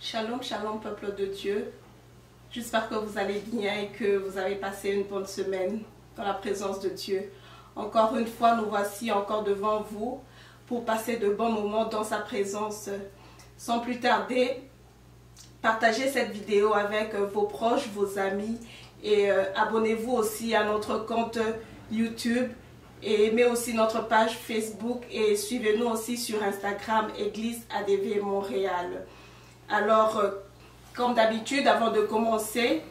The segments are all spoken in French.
Shalom, shalom peuple de Dieu. J'espère que vous allez bien et que vous avez passé une bonne semaine dans la présence de Dieu. Encore une fois, nous voici encore devant vous pour passer de bons moments dans sa présence. Sans plus tarder, partagez cette vidéo avec vos proches, vos amis et abonnez-vous aussi à notre compte YouTube et aimez aussi notre page Facebook et suivez-nous aussi sur Instagram, Église ADV Montréal. Alors, comme d'habitude, avant de commencer,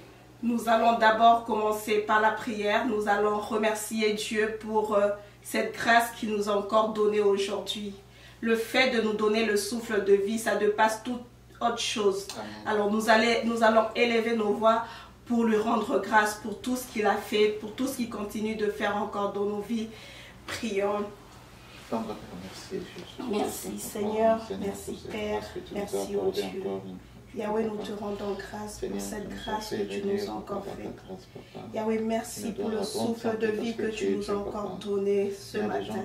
nous allons d'abord commencer par la prière. Nous allons remercier Dieu pour cette grâce qu'il nous a encore donnée aujourd'hui. Le fait de nous donner le souffle de vie, ça dépasse toute autre chose. Alors, nous allons élever nos voix pour lui rendre grâce pour tout ce qu'il a fait, pour tout ce qu'il continue de faire encore dans nos vies. Prions. Merci Seigneur, merci Père, merci ô Dieu. Yahweh, nous te rendons grâce pour cette grâce que tu nous as encore faite. Yahweh, merci pour le souffle de vie que tu nous as encore donné ce matin.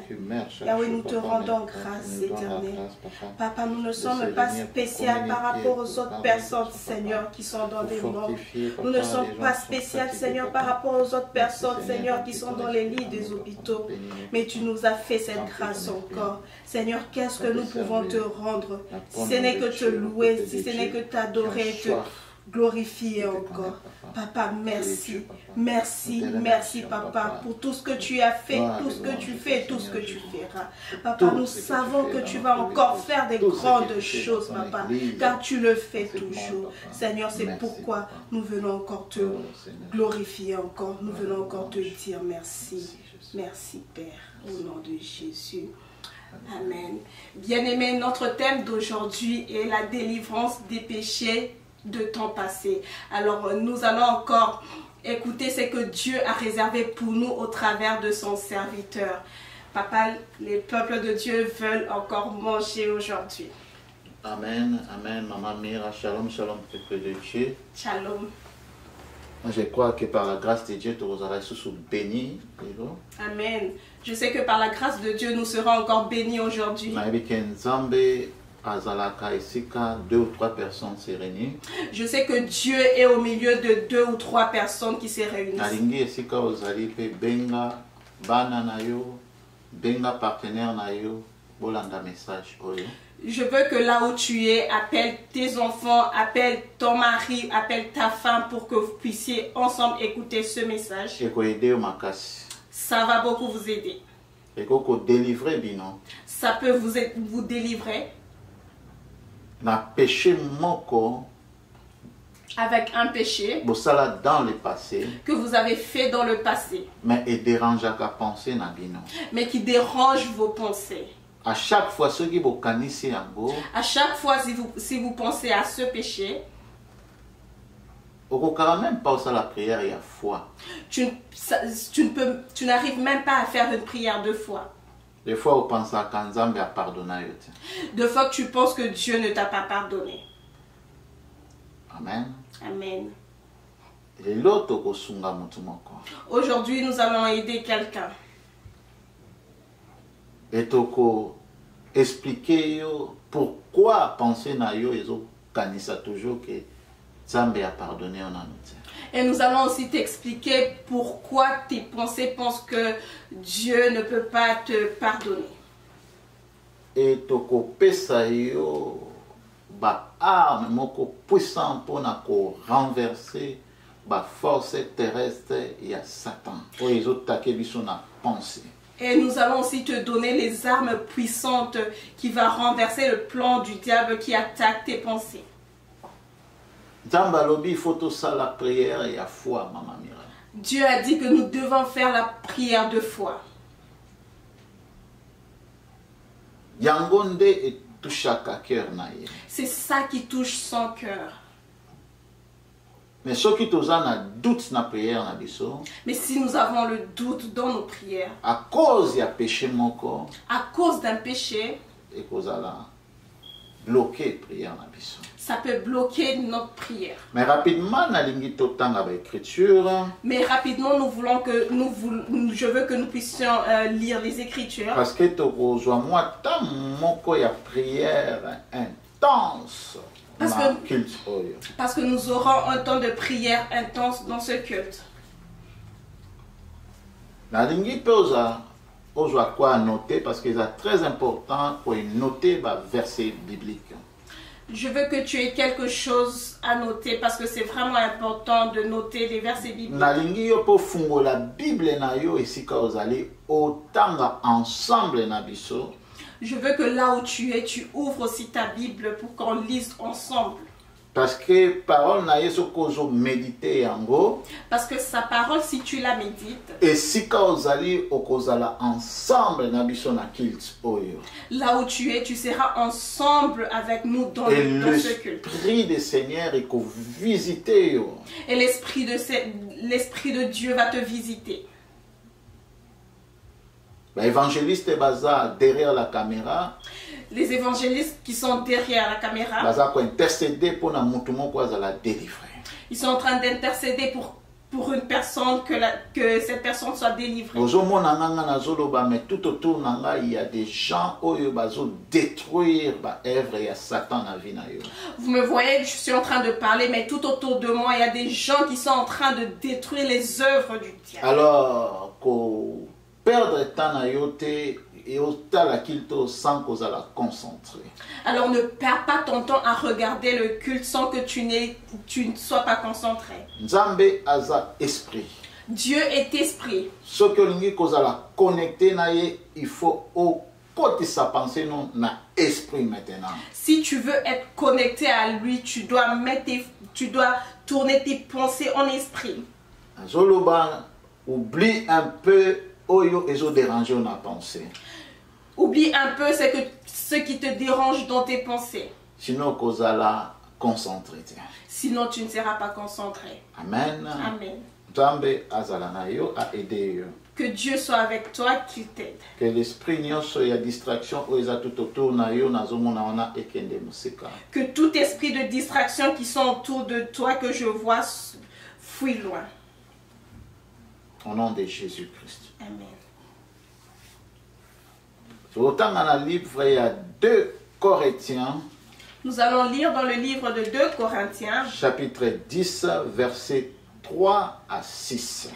Yahweh, nous te rendons grâce éternelle. Papa, nous ne sommes pas spéciaux par rapport aux autres personnes, Seigneur, qui sont dans les morts. Nous ne sommes pas spéciaux, Seigneur, par rapport aux autres personnes, Seigneur, qui sont dans les lits des hôpitaux. Mais tu nous as fait cette grâce encore. Seigneur, qu'est-ce que nous pouvons te rendre si ce n'est que te louer, si ce n'est que t'adorer, te glorifier encore. Papa, merci. Merci, merci Papa pour tout ce que tu as fait, tout ce que tu fais, tout ce que tu feras. Papa, nous savons que tu vas encore faire des grandes choses, Papa, car tu le fais toujours. Seigneur, c'est pourquoi nous venons encore te glorifier encore. Nous venons encore te dire merci. Merci Père, au nom de Jésus. Amen. Bien-aimés, notre thème d'aujourd'hui est la délivrance des péchés de temps passé. Alors, nous allons encore écouter ce que Dieu a réservé pour nous au travers de son serviteur. Papa, les peuples de Dieu veulent encore manger aujourd'hui. Amen, amen, Maman Mira, shalom, shalom, peuple de Dieu. Shalom. Moi, je crois que par la grâce de Dieu, tu seras sous béni. Amen. Je sais que par la grâce de Dieu, nous serons encore bénis aujourd'hui. Deux ou trois personnes se réunissent. Je sais que Dieu est au milieu de 2 ou 3 personnes qui se réunissent. Je veux que là où tu es, appelle tes enfants, appelle ton mari, appelle ta femme pour que vous puissiez ensemble écouter ce message. Ça va beaucoup vous aider. Ça peut vous délivrer. Avec un péché dans le passé, que vous avez fait dans le passé, mais qui dérange vos pensées. À chaque fois, si vous pensez à ce péché, tu n'arrives même pas à faire une prière de foi. Des fois, on pense à Kanzambe a pardonné. Des fois que tu penses que Dieu ne t'a pas pardonné. Amen. Amen. Aujourd'hui, nous allons aider quelqu'un. Et expliquer pourquoi penser na yo ezo kanisa toujours que Zambé a pardonné en amitié. Et nous allons aussi t'expliquer pourquoi tes pensées pensent que Dieu ne peut pas te pardonner. Et toko pesa yo ba arme moko puissant pour na ko renverser ba force terrestre et à Satan. Pour les autres taquer biso na pensée. Et nous allons aussi te donner les armes puissantes qui vont renverser le plan du diable qui attaque tes pensées. Il faut tout ça la prière et la foi, Maman Mira. Dieu a dit que nous devons faire la prière de foi. Yangonde et touche à cœur. C'est ça qui touche son cœur. Mais ceux qui ont doute na prière na biso. Mais si nous avons le doute dans nos prières, à cause du péché moko, à cause d'un péché, et cause là bloquer prière na biso. Ça peut bloquer notre prière. Mais rapidement na lingi totanga ba écriture. Mais rapidement je veux que nous puissions lire les écritures. Parce que to kozwa moi tant moko ya prière intense. Parce que nous aurons un temps de prière intense dans ce culte. Quoi noter parce que c'est très important pour noter le verset biblique. Je veux que tu aies quelque chose à noter parce que c'est vraiment important de noter les versets bibliques. Nalingi yo po fungo la Bible na yo esika ozali otanga ensemble na biso. Je veux que là où tu es, tu ouvres aussi ta Bible pour qu'on lise ensemble. Parce que parole na yeso kozo méditer yango. Parce que sa parole, si tu la médites. Et si ozali okozala ensemble na biso na culte oyo. Là où tu es, tu seras ensemble avec nous dans ce culte. L'esprit du Seigneur est visiter yo. Et l'esprit de Dieu va te visiter. L'évangéliste baza derrière la caméra. Les évangélistes qui sont derrière la caméra. Ils sont en train d'intercéder pour une personne, que cette personne soit délivrée. Mais tout autour, il y a des gens qui veulent détruire l'œuvre de Satan. Vous me voyez, je suis en train de parler, mais tout autour de moi, il y a des gens qui sont en train de détruire les œuvres du diable. Alors, perdre temps à yote et autant la culte sans qu'on la concentrer. Alors ne perds pas ton temps à regarder le culte sans que tu ne sois pas concentré. Nzambe aza esprit. Dieu est esprit. Ce que l'on cause à la connecter naie, il faut au côté sa pensée non na esprit maintenant. Si tu veux être connecté à lui, tu dois tourner tes pensées en esprit. Zoloba oublie un peu. Oublie un peu ce qui te dérange dans tes pensées. Sinon, sinon tu ne seras pas concentré. Amen. Amen. Que Dieu soit avec toi, qu'il t'aide. Que l'esprit n'y a distraction tout autour que tout esprit de distraction qui sont autour de toi que je vois fuit loin. Au nom de Jésus-Christ. Amen. Autant dans le livre, il y a 2 Corinthiens. Nous allons lire dans le livre de 2 Corinthiens. Chapitre 10, versets 3 à 6.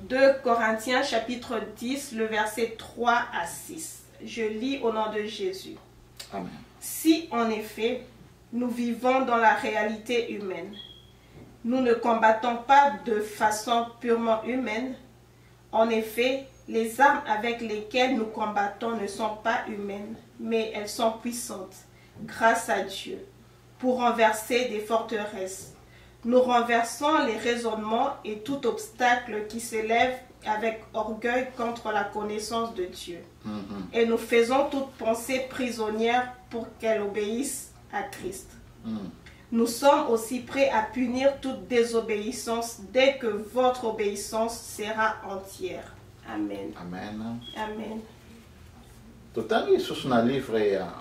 2 Corinthiens, chapitre 10, le verset 3 à 6. Je lis au nom de Jésus. Amen. Si, en effet, nous vivons dans la réalité humaine, nous ne combattons pas de façon purement humaine. En effet, les armes avec lesquelles nous combattons ne sont pas humaines, mais elles sont puissantes, grâce à Dieu, pour renverser des forteresses. Nous renversons les raisonnements et tout obstacle qui s'élève avec orgueil contre la connaissance de Dieu. Et nous faisons toute pensée prisonnière pour qu'elle obéisse à Christ. Nous sommes aussi prêts à punir toute désobéissance dès que votre obéissance sera entière. Amen. Amen. Amen. Total, sur le livre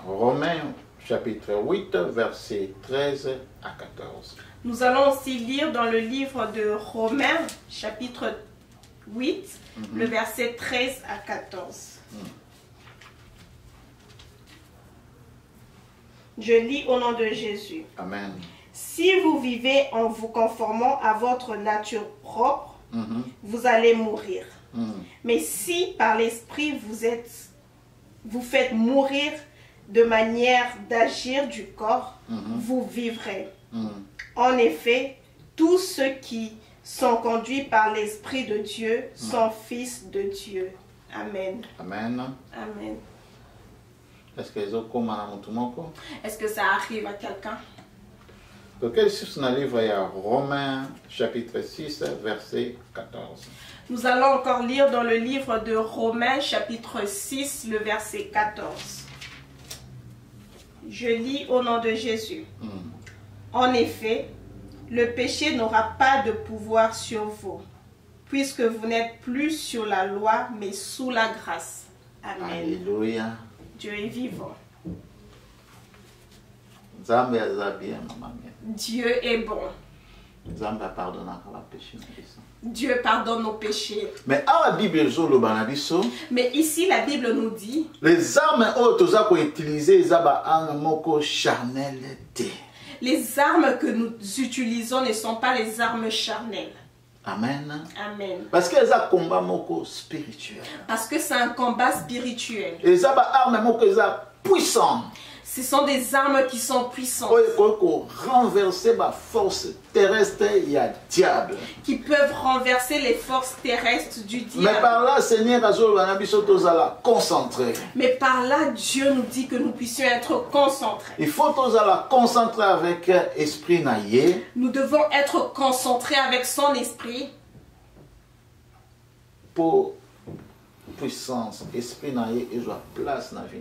Romains, chapitre 8, verset 13 à 14. Nous allons aussi lire dans le livre de Romains, chapitre 8, le verset 13 à 14. Je lis au nom de Jésus. Amen. Si vous vivez en vous conformant à votre nature propre, vous allez mourir. Mais si par l'esprit vous faites mourir de manière d'agir du corps, vous vivrez. En effet, tous ceux qui sont conduits par l'esprit de Dieu sont fils de Dieu. Amen. Amen. Amen. Est-ce que ça arrive à quelqu'un? Donc, quel est le livre Romains, chapitre 6, verset 14. Nous allons encore lire dans le livre de Romains, chapitre 6, le verset 14. Je lis au nom de Jésus. En effet, le péché n'aura pas de pouvoir sur vous, puisque vous n'êtes plus sur la loi, mais sous la grâce. Amen. Alléluia. Dieu est vivant. Dieu est bon. Dieu pardonne nos péchés. Mais ici, la Bible nous dit les armes utilisées sont charnelles. Les armes que nous utilisons ne sont pas les armes charnelles. Amen. Amen. Parce que c'est un combat spirituel. Parce que c'est un combat spirituel. Et ça va armes puissant. Ce sont des armes qui sont puissantes. Renverser la force terrestre, il y a diable. Qui peuvent renverser les forces terrestres du diable. Mais par là, Seigneur, concentré. Mais par là, Dieu nous dit que nous puissions être concentrés. Il faut concentrer avec esprit naïe. Nous devons être concentrés avec son esprit. Pour puissance, esprit naïe et joie place dans la vie.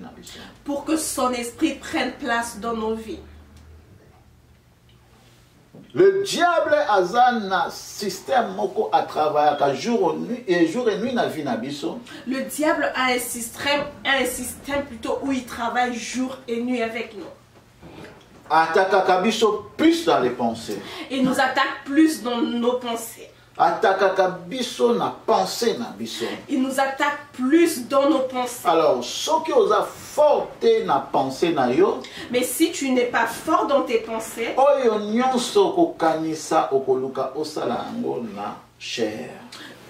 Pour que son esprit prenne place dans nos vies. Le diable a un système à travailler jour et nuit dans la vie. Le diable a un système plutôt où il travaille jour et nuit avec nous. Attaque plus dans les pensées. Il nous attaque plus dans nos pensées. Il nous attaque plus dans nos pensées. Alors, ce qui vous a forte na pensée na yo, mais si tu n'es pas fort dans tes pensées,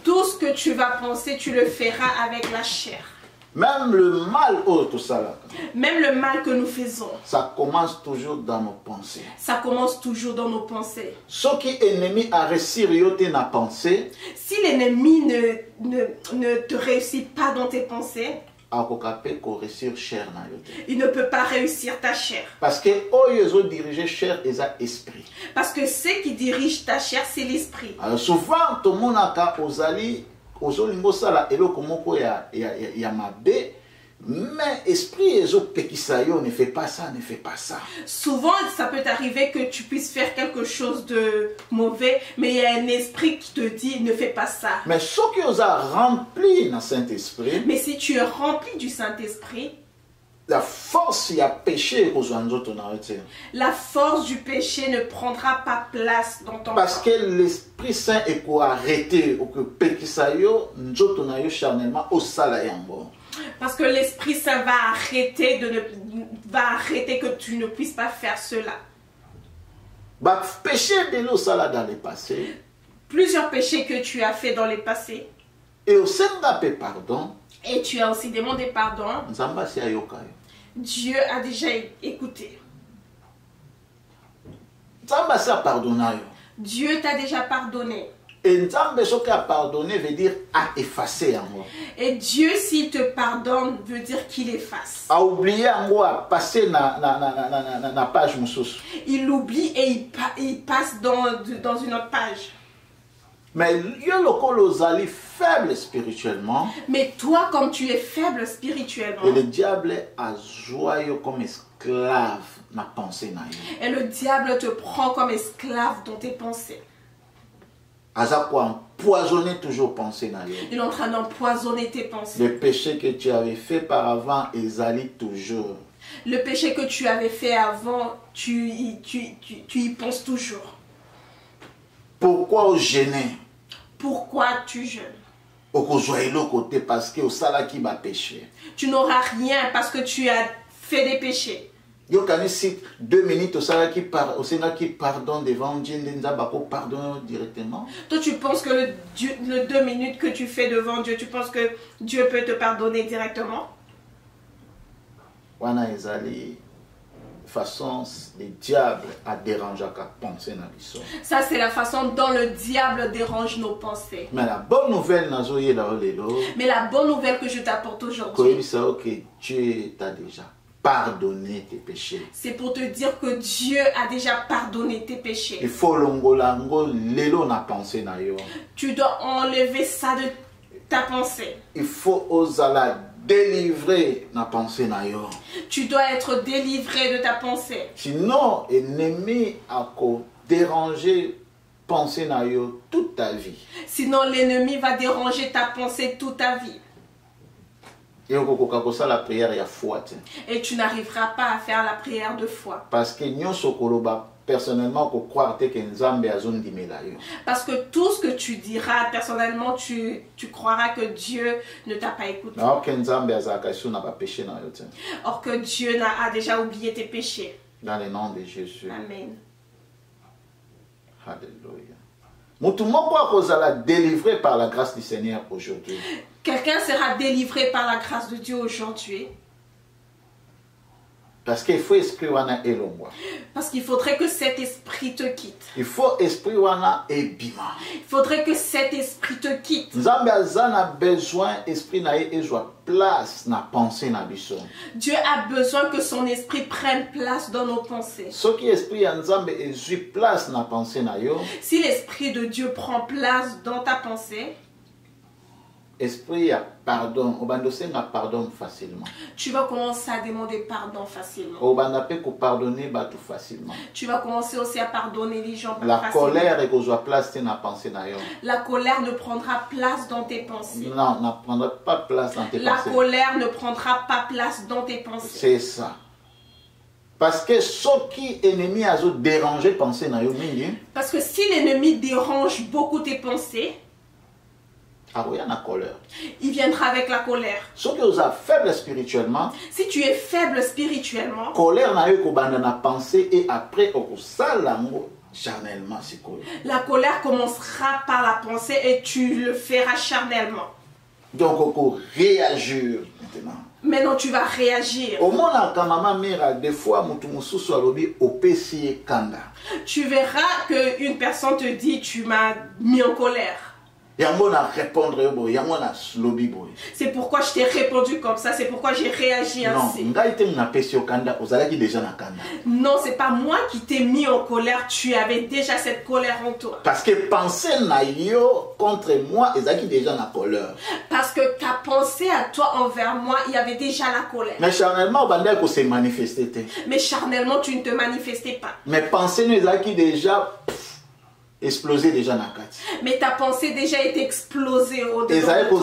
tout ce que tu vas penser, tu le feras avec la chair. Même le mal, même le mal que nous faisons, ça commence toujours dans nos pensées. Ça commence toujours dans nos pensées. Ce qui ennemi a réussi na pensée, si l'ennemi ne te réussit pas dans tes pensées, il ne peut pas réussir ta chair. Parce que chair esprit. Parce que ce qui dirige ta chair, c'est l'esprit. Alors souvent, tout le monde a mais esprit ne fait pas ça, ne fait pas ça. Souvent, ça peut t'arriver que tu puisses faire quelque chose de mauvais, mais il y a un esprit qui te dit ne fais pas ça. Mais ce qui nous a rempli dans Saint-Esprit, mais si tu es rempli du Saint-Esprit, la force y a péché. La force du péché ne prendra pas place dans ton parce que l'Esprit Saint est arrêté ou que charnellement au salayango. Parce que l'Esprit Saint va arrêter que tu ne puisses pas faire cela. Péché de l'eau ça dans le passé. Plusieurs péchés que tu as fait dans le passé. Et au sein de pardon. Et tu as aussi demandé pardon. Dieu a déjà écouté. Dieu t'a déjà pardonné. Et Nzambe soki a pardonné veut dire a effacé yango. Et Dieu s'il te pardonne veut dire qu'il efface. A oublié yango a passé na page mususu. Il oublie et il passe dans une autre page. Mais yo lokolo zali faible spirituellement. Mais toi comme tu es faible spirituellement. Et le diable a joyeux comme esclave na pensée na yo. Et le diable te prend comme esclave dans tes pensées. Empoisonner toujours pensée na yo. Il est en train d'empoisonner tes pensées. Le péché que tu avais fait par avant, ils allaient toujours. Le péché que tu avais fait avant, tu y penses toujours. Pourquoi gêner? Pourquoi tu jeûnes? Parce que au sala qui va pécher. Tu n'auras rien parce que tu as fait des péchés. Yo kanisi 2 minutes au sala qui pardonne devant Dieu, pardonne directement. Toi tu penses que le 2 minutes que tu fais devant Dieu, tu penses que Dieu peut te pardonner directement? Wana ezali façon le diable a dérangé à penser na biso. Ça c'est la façon dont le diable dérange nos pensées. Mais la bonne nouvelle Mais la bonne nouvelle que je t'apporte aujourd'hui, que Dieu t'a déjà pardonné tes péchés. C'est pour te dire que Dieu a déjà pardonné tes péchés. Il faut longolango lelo na pensée na yo. Tu dois enlever ça de ta pensée. Il faut osala délivrer na pensée na yo. Tu dois être délivré de ta pensée. Sinon, l'ennemi a dérangé pensée na yo toute ta vie. Sinon, l'ennemi va déranger ta pensée toute ta vie. Et tu n'arriveras pas à faire la prière de foi. Parce que personnellement, parce que tout ce que tu diras, personnellement, tu croiras que Dieu ne t'a pas écouté. Or que Dieu a déjà oublié tes péchés. Dans le nom de Jésus. Amen. Alléluia. Mutumoko sera délivré par la grâce du Seigneur aujourd'hui. Quelqu'un sera délivré par la grâce de Dieu aujourd'hui. Parce qu'il faut esprit wana elongwa. Parce qu'il faudrait que cet esprit te quitte. Il faut esprit wana ebima. Il faudrait que cet esprit te quitte. Nzambe azana besoin esprit na ye ezwa place na pensée na biso. Dieu a besoin que son esprit prenne place dans nos pensées. Soki esprit ya Nzambe ezwi place na pensée na yo. Si l'esprit de Dieu prend place dans ta pensée, esprit ya pardon, obandosenga pardon facilement. Tu vas commencer à demander pardon facilement. Obandape ko pardonner batu facilement. Tu vas commencer aussi à pardonner les gens la facilement. Colère et kozwa place na pensée na yo. La colère ne prendra place dans tes pensées. Non, ne prendra pas place dans tes pensées. La colère ne prendra pas place dans tes pensées. C'est ça. Parce que ce qui ennemi a dérangé pensée na yo mingi. Parce que si l'ennemi dérange beaucoup tes pensées, il viendra avec la colère. Si tu es faible spirituellement, si tu es faible spirituellement, colère na yo ko banda na pensée et après au salango charnellement. La colère commencera par la pensée et tu le feras charnellement. Donc on réagir maintenant. Maintenant tu vas réagir. Au moment où maman mère des fois mutu mususu alobi opesi kanda. Tu verras que une personne te dit tu m'as mis en colère. C'est pourquoi je t'ai répondu comme ça, c'est pourquoi j'ai réagi ainsi. Non, c'est pas moi qui t'ai mis en colère, tu avais déjà cette colère en toi. Parce que penser contre moi, déjà la colère. Parce que ta pensée à toi envers moi, il y avait déjà la colère. Mais charnellement, se manifester. Mais charnellement, tu ne te manifestais pas. Mais penser nous déjà explosé déjà na kati. Mais ta pensée déjà est explosée au-dedans de toi.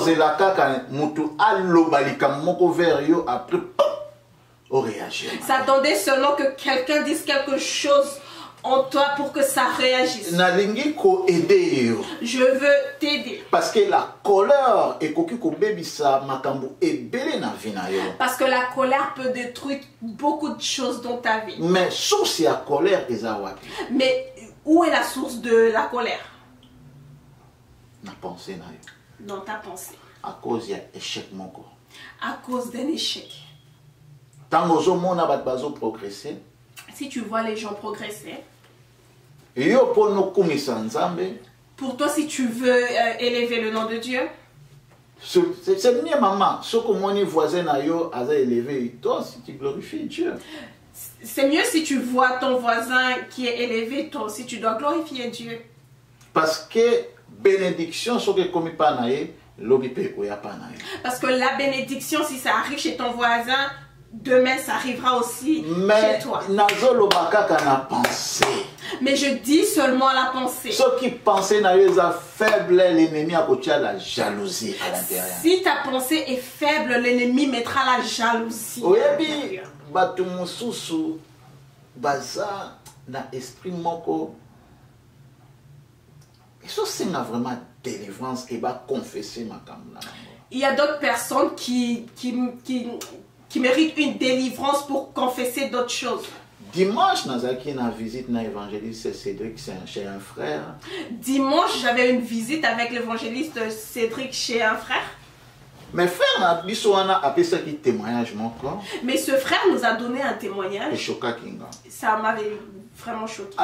Ça attendait seulement que quelqu'un dise quelque chose en toi pour que ça réagisse. Je veux t'aider. Parce que la colère est Parce que la colère peut détruire beaucoup de choses dans ta vie. Mais source la colère mais où est la source de la colère? Dans ta pensée. À cause d'un échec. À cause d'un échec. Si tu vois les gens progresser, pour toi, si tu veux élever le nom de Dieu, c'est mieux, maman. Ce que mon voisin a élevé, toi, si tu glorifies Dieu. C'est mieux si tu vois ton voisin qui est élevé, toi aussi tu dois glorifier Dieu. Parce que bénédiction, ce que comme pas parce que la bénédiction, si ça arrive chez ton voisin, demain ça arrivera aussi chez toi. Mais je dis seulement la pensée. Ceux qui pensaient faible, l'ennemi a la jalousie à l'intérieur. Si ta pensée est faible, l'ennemi mettra la jalousie. Batu mususu baza na esprit moko. Et ça c'est vraiment délivrance et va confesser ma kamla. Il y a d'autres personnes qui méritent une délivrance pour confesser d'autres choses. Dimanche, nazaki na visite na évangéliste Cédric chez un frère. Dimanche, j'avais une visite avec l'évangéliste Cédric chez un frère. Mais frère, témoignage mais ce frère nous a donné un témoignage. Ça m'avait vraiment choqué.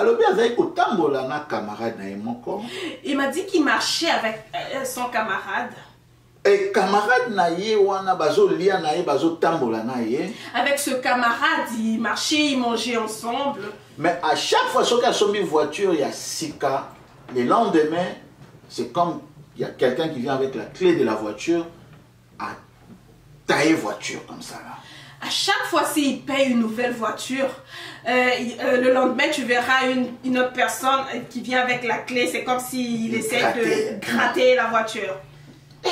Il m'a dit qu'il marchait avec son camarade. Et camarade avec ce camarade, il marchait, il mangeait ensemble. Mais à chaque fois qu'il y a une voiture, il y a 6 cas. Le lendemain, c'est comme il y a quelqu'un qui vient avec la clé de la voiture à tailler voiture comme ça là. À chaque fois s'il paye une nouvelle voiture, le lendemain tu verras une autre personne qui vient avec la clé. C'est comme s'il essaie de gratter la voiture. Et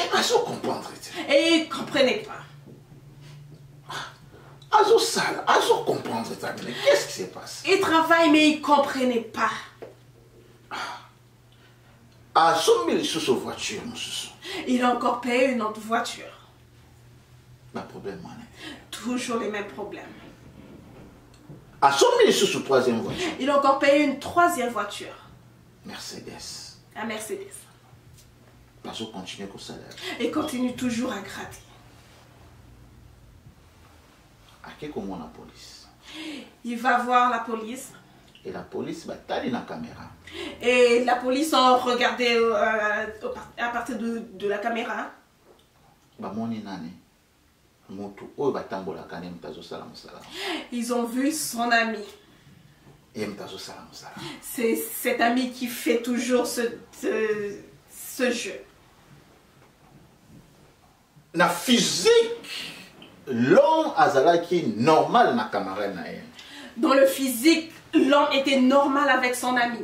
il ne comprenait pas. Qu'est-ce qui se passe? Il travaille mais il ne comprenait pas. Il a encore payé une autre voiture. Toujours les mêmes problèmes. Assommé sur sa troisième voiture. Il a encore payé une troisième voiture. Mercedes. Un Mercedes. Parce qu'on continue au salaire. Et continue toujours à gratter. À qui comment la police? Il va voir la police. Et la police va taler la caméra. Et la police en regardait à partir de la caméra. Ils ont vu son ami. C'est cet ami qui fait toujours ce jeu. La physique, l'homme azalaki normal na camarade na ye. Dans le physique, l'homme était normal avec son ami.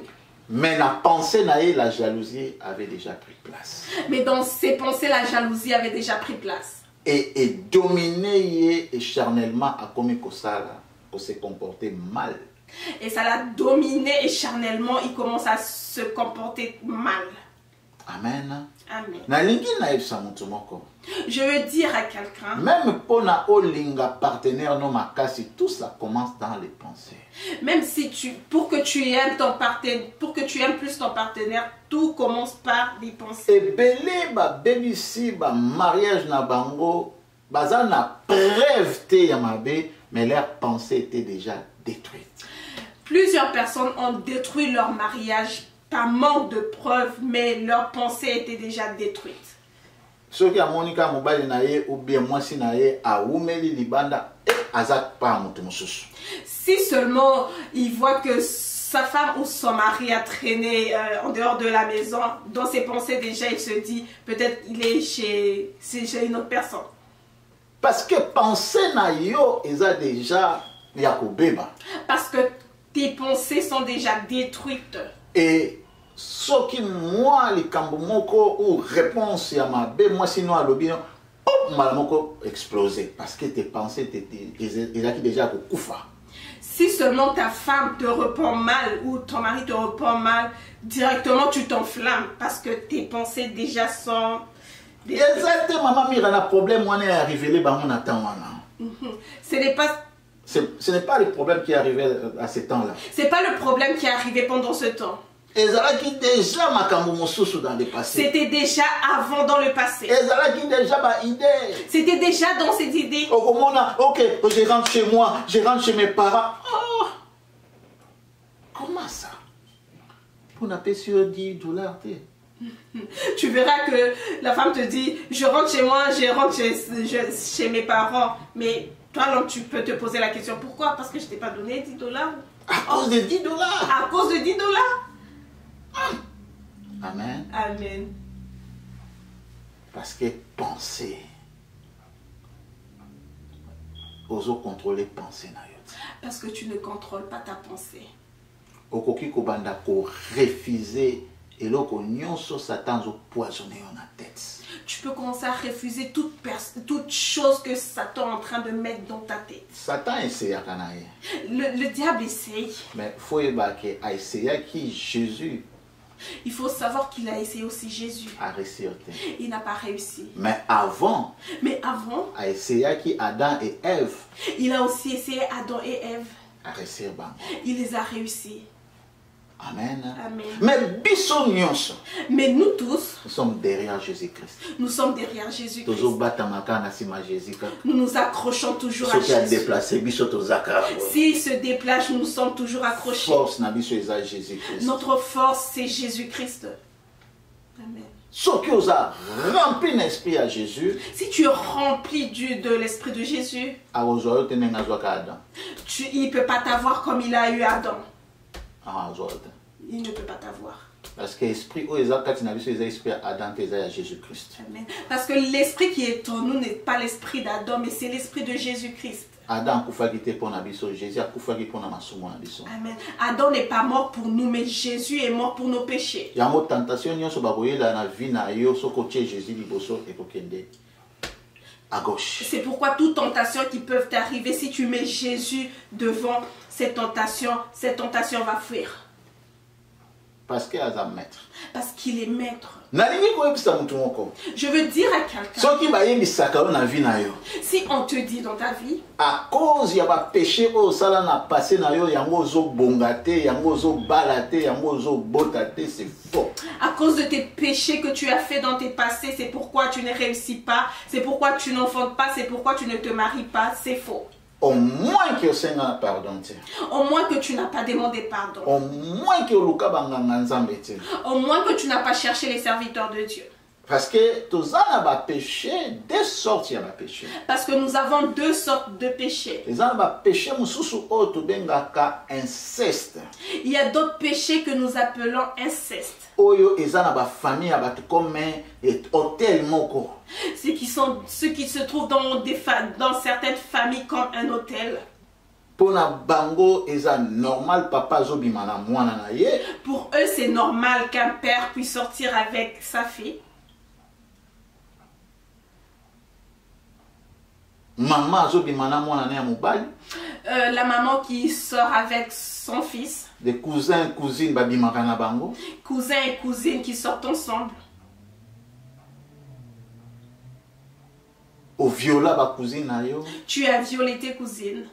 Mais la pensée na ye, la jalousie avait déjà pris place. Mais dans ses pensées, la jalousie avait déjà pris place. Et dominé et charnellement a commis Kosala pour se comporter mal. Et ça l'a dominé et charnellement, il commence à se comporter mal. Amen. Amen. Je veux dire à quelqu'un, même pour na olinga partenaire non makasi, tout ça commence dans les pensées. Même si pour que tu aimes ton partenaire, pour que tu aimes plus ton partenaire, tout commence par des pensées. Et belé ba baby si ba mariage na bango, baza na preuve te yamabe, mais leurs pensées étaient déjà détruites. Plusieurs personnes ont détruit leur mariage par manque de preuves, mais leurs pensées étaient déjà détruites. Ce qui a Monica mobile nae ou bien moi si nae a oumeli libanda azak pa mutumussus. Si seulement il voit que sa femme ou son mari a traîné en dehors de la maison, dans ses pensées déjà il se dit peut-être il est chez une autre personne. Parce que penser na yo eza déjà yakobeba. Parce que tes pensées sont déjà détruites. Et ce qui moi les kambomoko ou réponse à ma bé moi sinon à l'objet hop malamoko explosé parce que tes pensées étaient déjà koufa. Si seulement ta femme te répond mal ou ton mari te répond mal, directement tu t'enflammes parce que tes pensées déjà sont. Exactement, maman mira na problème on est arrivé les bango na temps wana. Ce n'est pas le problème qui est arrivé à ce temps-là. C'est pas le problème qui est arrivé pendant ce temps. Déjà makambo mosusu dans le passé. C'était déjà avant dans le passé. Déjà ba idée. C'était déjà dans cette idée. Ok, je rentre chez moi, je rentre chez mes parents. Oh. Comment ça? Pour n'a pas sur $10. Tu verras que la femme te dit, je rentre chez moi, je rentre chez mes parents. Mais toi, l'homme, tu peux te poser la question, pourquoi? Parce que je t'ai pas donné $10. À cause de $10. À cause de $10. Amen. Amen. Parce que penser, oso contrôler pensée na yo. Parce que tu ne contrôles pas ta pensée. Okoki kobanda ko refuser et loko nyonso Satan zo poisonner en tête. Tu peux commencer à refuser toute chose que Satan est en train de mettre dans ta tête. Satan essaye à kanaye. Le diable essaye. Mais faut que a essayé qui Jésus. Il faut savoir qu'il a essayé aussi Jésus. A réussi. Il n'a pas réussi. Mais avant, a essayé qui Adam et Ève. Il a aussi essayé Adam et Ève. A réussi. Il les a réussis. Amen. Amen. Mais nous tous, nous sommes derrière Jésus-Christ. Nous sommes derrière Jésus-Christ. Nous nous accrochons toujours à Jésus. S'il se déplace, nous sommes toujours accrochés. Notre force, c'est Jésus-Christ. Amen. Si tu es rempli de l'esprit de Jésus, il ne peut pas t'avoir comme il a eu Adam. Il ne peut pas t'avoir. Parce que l'esprit où l'esprit Adam est Jésus-Christ. Parce que l'esprit qui est en nous n'est pas l'esprit d'Adam, mais c'est l'esprit de Jésus-Christ. Adam Jésus a pour Amen. Adam n'est pas mort pour nous, mais Jésus est mort pour nos péchés. Il y a une tentation la vie na yo Jésus à gauche. C'est pourquoi toute tentation qui peut t'arriver, si tu mets Jésus devant cette tentation va fuir. parce qu'il est un maître. Parce qu'il est maître. Je veux dire à quelqu'un, si on te dit dans ta vie, à cause il y a péché au sala na passé na yo yango zo bongate yango zo balate yango zo botate, c'est faux. À cause de tes péchés que tu as fait dans tes passés, c'est pourquoi tu ne réussis pas, c'est pourquoi tu n'enfantes pas, c'est pourquoi tu ne te maries pas, c'est faux. Au moins que tu n'as pardon. Au moins que tu n'as pas demandé pardon. Au moins que au moins que tu n'as pas cherché les serviteurs de Dieu. Parce que tous les péchés, deux sortes de péchés. Parce que nous avons deux sortes de péchés. Il y a d'autres péchés que nous appelons inceste. Ceux qui se trouvent dans certaines familles comme un hôtel. Pour eux, c'est normal qu'un père puisse sortir avec sa fille. La maman qui sort avec son fils. Des cousins et cousines cousins et cousines qui sortent ensemble. Au viola ba cousine yo. Tu as violé tes cousines.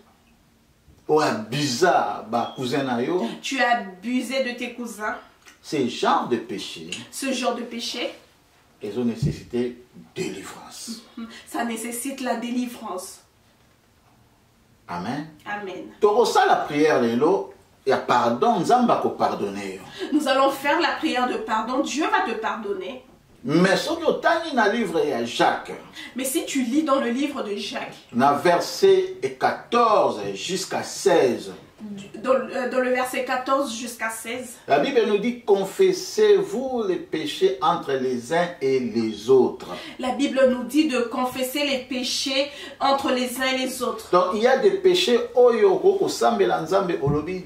Au abusé ba cousin yo. Tu as abusé de tes cousins. Ce genre de péché. Ce genre de péché. Ils ont nécessité délivrance. Ça nécessite la délivrance. Amen. Amen. Pour ça la prière lelo, il y a pardon, Nzamba ko pardonner. Nous allons faire la prière de pardon, Dieu va te pardonner. Mais si tu na livre ya Jacques. Mais si tu lis dans le livre de Jacques, na verset 14 jusqu'à 16. Dans le verset 14 jusqu'à 16. La Bible nous dit, confessez-vous les péchés entre les uns et les autres. La Bible nous dit de confesser les péchés entre les uns et les autres. Donc il y a des péchés,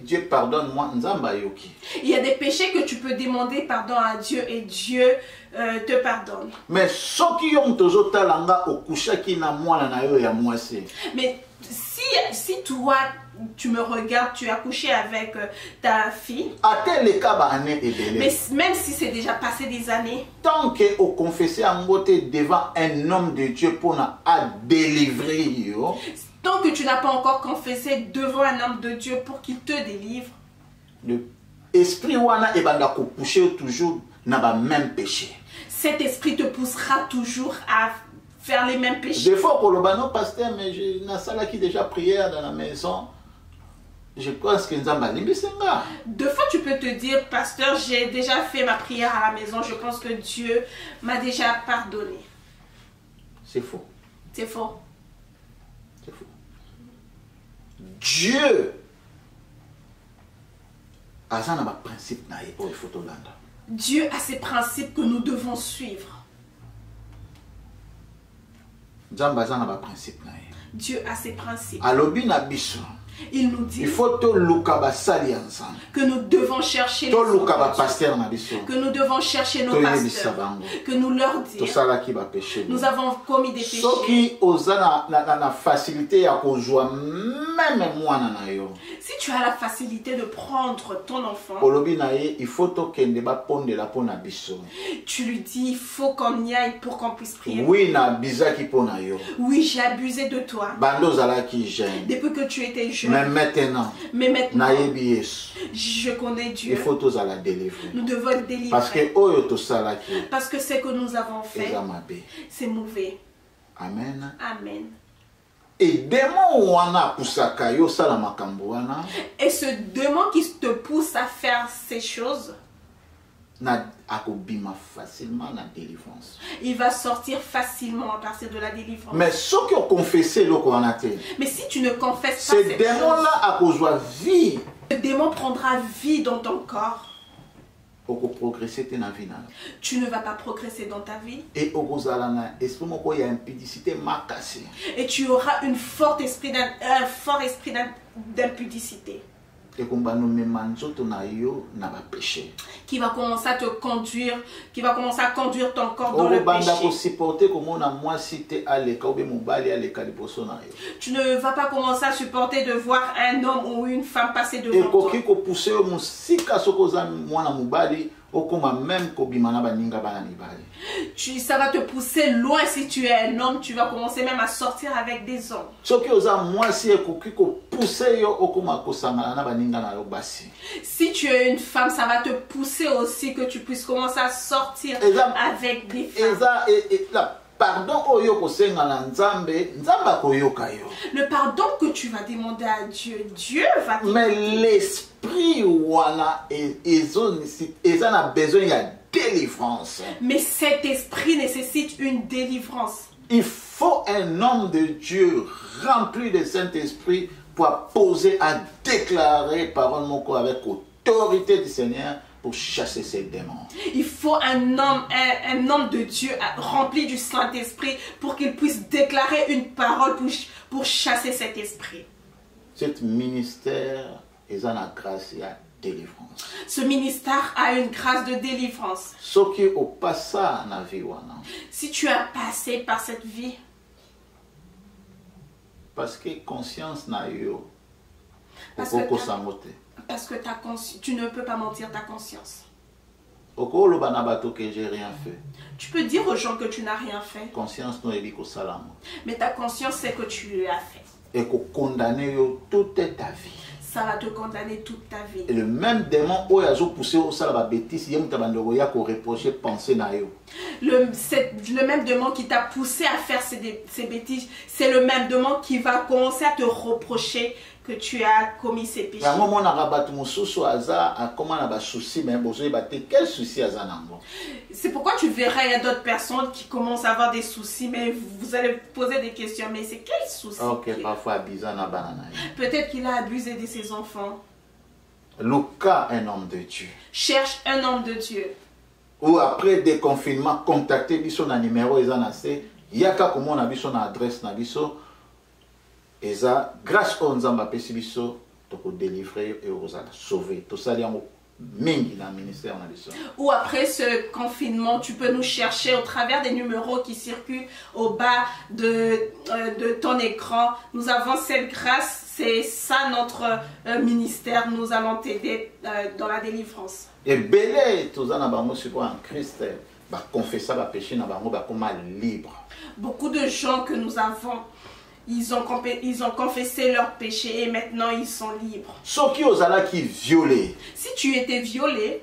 Dieu pardonne-moi, il y a des péchés que tu peux demander pardon à Dieu et Dieu te pardonne. Mais si toi tu me regardes, tu as couché avec ta fille. Mais même si c'est déjà passé des années. Tant que vous confessez devant un homme de Dieu pour délivrer. Tant que tu n'as pas encore confessé devant un homme de Dieu pour qu'il te délivre. L'esprit wana ebanda ko pousser toujours na même péché. Cet esprit te poussera toujours à faire les mêmes péchés. Des fois pour le banon pasteur, mais j'ai une salle qui déjà prière dans la maison. Je pense que Nzamba limbisenga. Deux fois tu peux te dire, pasteur, j'ai déjà fait ma prière à la maison, je pense que Dieu m'a déjà pardonné. C'est faux. C'est faux. C'est faux. Dieu a un principe na pour les photos là. Dieu a ses principes que nous devons suivre. Dieu a ses principes. Il nous dit il faut que nous devons chercher les autres, que nous devons chercher nos pasteurs, que nous leur disons nous avons commis des péchés. Si tu as la facilité de prendre ton enfant, tu lui dis il faut qu'on y aille pour qu'on puisse prier. Oui, j'ai abusé de toi depuis que tu étais jeune. Mais maintenant, je connais Dieu. Il faut tous la délivrer. Nous devons le délivrer. Parce que ce que nous avons fait, c'est mauvais. Amen. Amen. Et ce démon qui te pousse à faire ces choses, facilement la délivrance. Il va sortir facilement à partir de la délivrance. Mais ce que confessé mais si tu ne confesses pas ce démon-là vie. Le démon prendra vie dans ton corps. Tu ne vas pas progresser dans ta vie. Et tu auras un fort esprit d'impudicité. qui va commencer à te conduire, qui va commencer à conduire ton corps dans le péché. Tu ne vas pas commencer à supporter de voir un homme ou une femme passer devant toi. Ça va te pousser loin. Si tu es un homme, tu vas commencer même à sortir avec des hommes. Si tu es une femme, ça va te pousser aussi que tu puisses commencer à sortir avec des femmes. Le pardon que tu vas demander à Dieu, Dieu va te mais l'esprit a besoin de délivrance. Mais cet esprit nécessite une délivrance. Il faut un homme de Dieu rempli de Saint-Esprit pour poser à déclarer parole mon corps avec autorité du Seigneur pour chasser ces démons. Il faut un homme de Dieu rempli du Saint-Esprit pour qu'il puisse déclarer une parole pour chasser cet esprit. Ce ministère est en grâce et à délivrance. Ce ministère a une grâce de délivrance. Si tu as passé par cette vie, parce que conscience n'a eu, parce que tu ne peux pas mentir ta conscience. Que j'ai rien fait. Tu peux dire aux gens que tu n'as rien fait. Conscience mais ta conscience sait que tu l'as fait. Et que condamner toute ta vie. Ça va te condamner toute ta vie. Et le même démon où il a poussé au salon bêtise, il y a reprocher penser na yo. Le même démon qui t'a poussé à faire ces bêtises, c'est le même démon qui va commencer à te reprocher que tu as commis ces péchés. C'est pourquoi tu verras, il y a d'autres personnes qui commencent à avoir des soucis, mais vous allez poser des questions, mais c'est quel souci? Peut-être qu'il a abusé de ses enfants. Lucas, un homme de Dieu. Cherche un homme de Dieu. Ou après des confinements, contactez son numéro, il y a comme on a son adresse, et ça, grâce à Nzamba Pesibiso, tu peux délivrer et sauver. Tout ça, il y a un ministère. Ou après ce confinement, tu peux nous chercher au travers des numéros qui circulent au bas de ton écran. Nous avons cette grâce, c'est ça notre ministère. Nous allons t'aider dans la délivrance. Et belé, tout ça, en Christ, confesser le péché, libre. Beaucoup de gens que nous avons, ils ont confessé leurs péchés et maintenant ils sont libres. Si tu étais violé,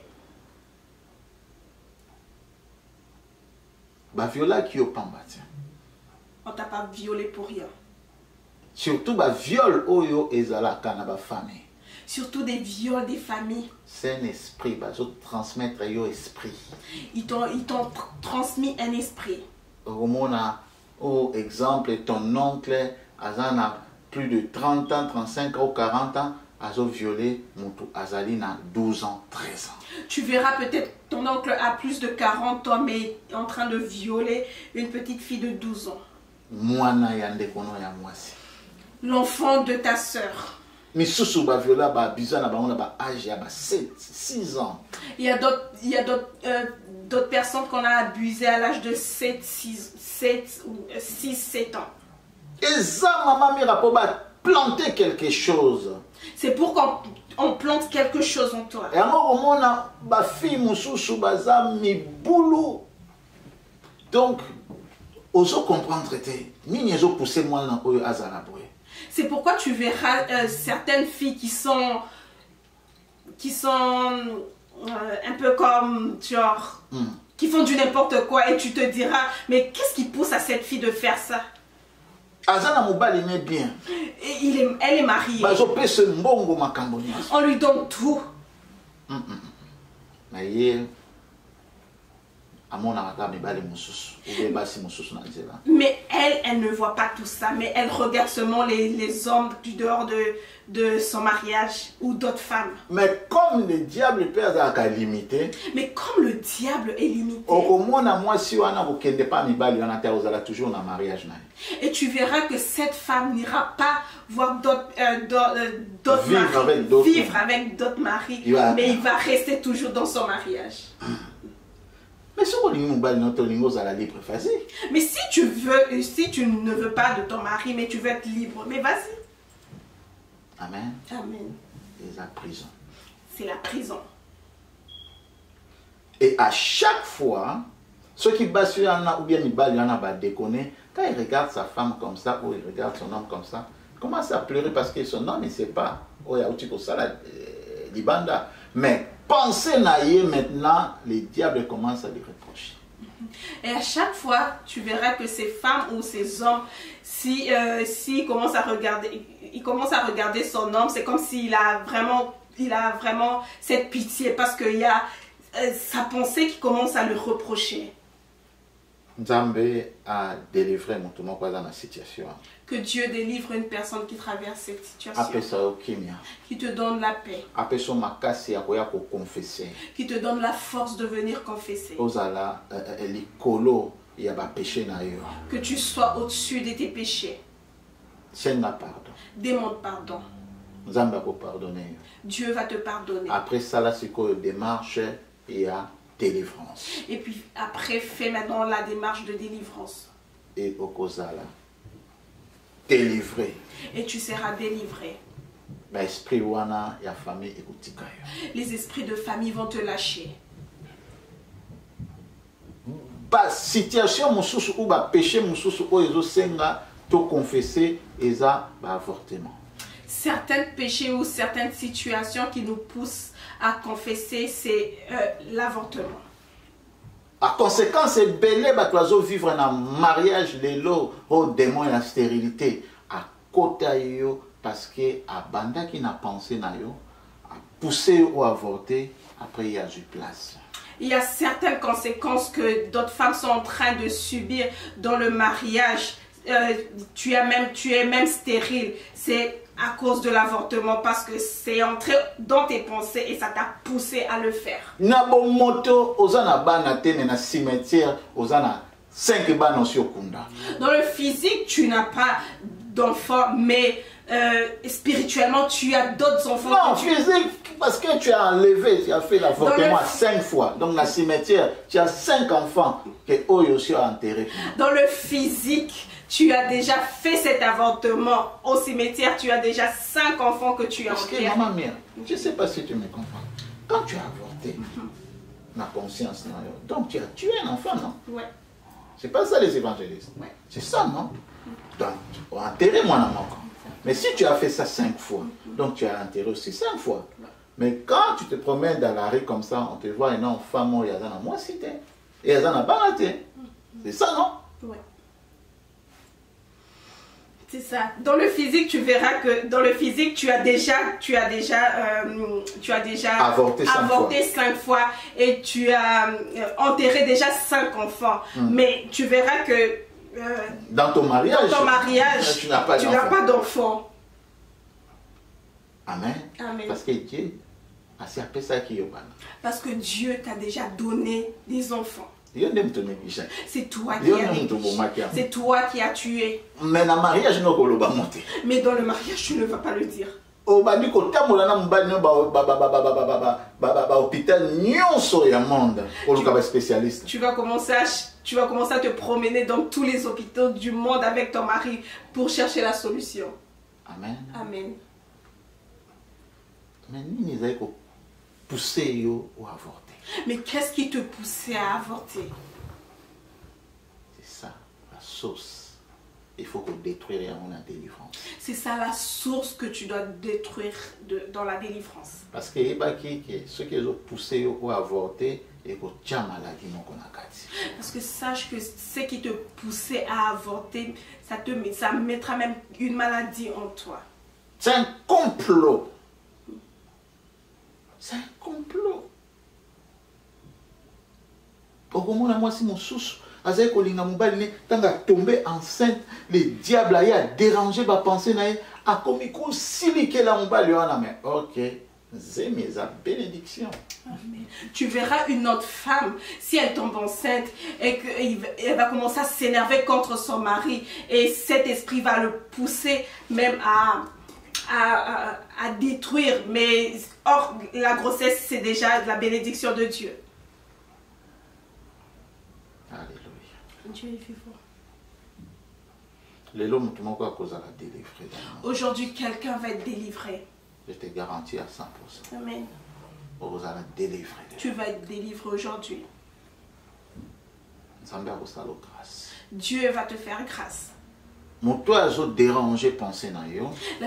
on ne t'a pas violé pour rien. Surtout viol oyo ezalaka na ba famille. Surtout des viols des familles. C'est un esprit, transmettre un esprit. Ils t'ont transmis un esprit. Au exemple, ton oncle a plus de 30 ans, 35 ans ou 40 ans, a violé Azalina 12 ans, 13 ans. Tu verras peut-être ton oncle a plus de 40 ans, mais est en train de violer une petite fille de 12 ans. L'enfant de ta soeur. Il y a d'autres personnes qu'on a abusées à l'âge de 6, 7 ans. Et ça, maman, il a planté quelque chose. C'est pour qu'on plante quelque chose en toi. Et alors, on a ma fille, donc, oso comprendre, c'est pourquoi tu verras certaines filles qui sont un peu comme, genre, qui font du n'importe quoi et tu te diras, mais qu'est-ce qui pousse à cette fille de faire ça? Bien. Et elle est mariée. On lui donne tout. Mais elle ne voit pas tout ça, mais elle regarde seulement les hommes du dehors de son mariage ou d'autres femmes. Mais comme le diable peut être limité, et tu verras que cette femme n'ira pas voir vivre avec d'autres maris, mais il va rester toujours dans son mariage. Mais si tu ne veux pas de ton mari, mais tu veux être libre, mais vas-y. Amen. Amen. C'est la prison. C'est la prison. Et à chaque fois, ceux qui battent sur Anna ou bien ils battent déconner, quand il regarde sa femme comme ça ou il regarde son homme comme ça, il commence à pleurer parce que son homme ne sait pas. Oh, il y a aussi ça là, Libanda. Mais pensez naïe maintenant, les diables commencent à lui reprocher. Et à chaque fois, tu verras que ces femmes ou ces hommes, si commencent à regarder son homme, c'est comme s'il a vraiment cette pitié parce qu'il y a sa pensée qui commence à le reprocher. Nzambe a délivré mon tout dans la situation. Que Dieu délivre une personne qui traverse cette situation. Qui te donne la paix. Qui te donne la force de venir confesser. Que tu sois au-dessus de tes péchés. Demande pardon. Dieu va te pardonner. Après ça, là, c'est quoi démarche et à délivrance. Et puis après, fais maintenant la démarche de délivrance. Et au Kozala, délivré. Et tu seras délivré. Les esprits de famille vont te lâcher. Situation ou péché confesser avortement. Certains péchés ou certaines situations qui nous poussent à confesser, c'est l'avortement. A conséquence, c'est belé vivre un mariage, les lots, au démon et la stérilité. À côté, parce que à banda qui n'a pensé na yo, à pousser ou avorter, après il y a du place. Il y a certaines conséquences que d'autres femmes sont en train de subir dans le mariage. Tu es même stérile. C'est à cause de l'avortement parce que c'est entré dans tes pensées et ça t'a poussé à le faire. Na bon moto ozana bana tene na cimetière ozana 5 bana siokunda. Dans le physique, tu n'as pas d'enfants, mais spirituellement, tu as d'autres enfants. Non, physique, parce que tu as enlevé, tu as fait l'avortement 5 fois. Donc, dans le cimetière, tu as 5 enfants que Oyoshi a enterrés. Dans le physique, tu as déjà fait cet avortement. Au cimetière, tu as déjà 5 enfants que tu as enterrés. Parce que, maman mère, je ne sais pas si tu me comprends. Quand tu as avorté, ma conscience, non, donc tu as tué un enfant, non? Ouais. C'est pas ça les évangélistes. Ouais. C'est ça, non? Donc, on a enterré mon amour. Mais si tu as fait ça 5 fois, donc tu as enterré aussi 5 fois. Mais quand tu te promènes dans la rue comme ça, on te voit une femme, il y a dans la moissité, et il y a dans la baraté. C'est ça, non? Ouais. C'est ça. Dans le physique, tu verras que dans le physique, tu as déjà avorté 5 fois et tu as enterré déjà 5 enfants. Mais tu verras que dans ton mariage, tu n'as pas d'enfant. Amen. Amen. Parce que Dieu a serpé ça qui est. Parce que Dieu t'a déjà donné des enfants. C'est toi qui as tué. Mais dans le mariage, mais dans le mariage, tu ne vas pas le dire. Tu vas commencer à te promener dans tous les hôpitaux du monde avec ton mari pour chercher la solution. Amen. Amen. Mais qu'est-ce qui te poussait à avorter? C'est ça, la source. Il faut détruire la délivrance. C'est ça la source que tu dois détruire dans la délivrance. Parce que ceux qui ont poussé à avorter, et parce que sache que ce qui te poussait à avorter, ça mettra même une maladie en toi. C'est un complot. C'est un complot. okomona mwasi mosusu azali kolinga mobali ne tanga tombé enceinte, le diable a dérangé ba pensée na ye akomi kosilikela mobali wana, mais ok, c'est mes bénédictions. Amen. Tu verras une autre femme, si elle tombe enceinte et qu'elle va commencer à s'énerver contre son mari, et cet esprit va le pousser même à détruire. Mais or, la grossesse, c'est déjà la bénédiction de Dieu. Alléluia. Dieu est vivant. Aujourd'hui, quelqu'un va être délivré. Je te garantis à 100%. Amen. Tu vas être délivré aujourd'hui. Dieu va te faire grâce. La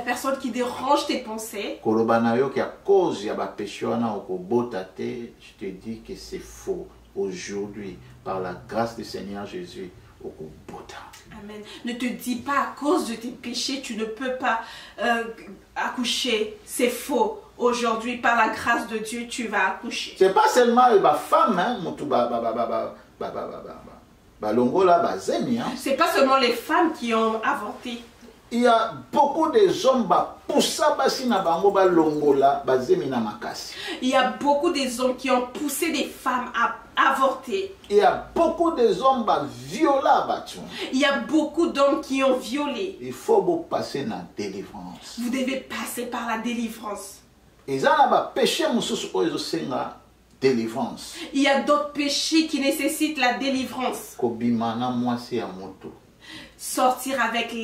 personne qui dérange tes pensées, je te dis que c'est faux. Aujourd'hui, par la grâce du Seigneur Jésus, amen. Ne te dis pas à cause de tes péchés, tu ne peux pas accoucher. C'est faux. Aujourd'hui, par la grâce de Dieu, tu vas accoucher. C'est pas seulement la femme, hein, c'est pas seulement les femmes qui ont avorté. Il y a beaucoup de hommes il y a beaucoup de hommes qui ont poussé des femmes à avorter. Il y a beaucoup de hommes violés. Il y a beaucoup d'hommes qui ont violé. Il faut passer dans la délivrance. Vous devez passer par la délivrance. Il y a délivrance. Il y a d'autres péchés qui nécessitent la délivrance. Sortir avec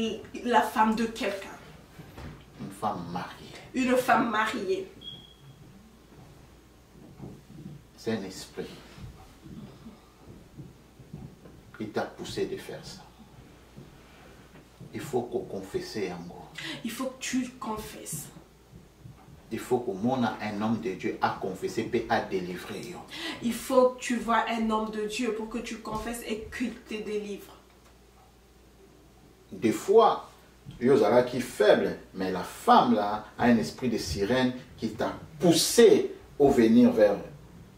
la femme de quelqu'un. Une femme mariée. Une femme mariée. C'est un esprit qui t'a poussé de faire ça. Il faut qu'on confesse en gros. Il faut que tu confesses. Il faut que un homme de Dieu a confessé et a délivré. Il faut que tu vois un homme de Dieu pour que tu confesses et qu'il te délivre. Des fois, Yozara qui est faible, mais la femme là a un esprit de sirène qui t'a poussé au venir vers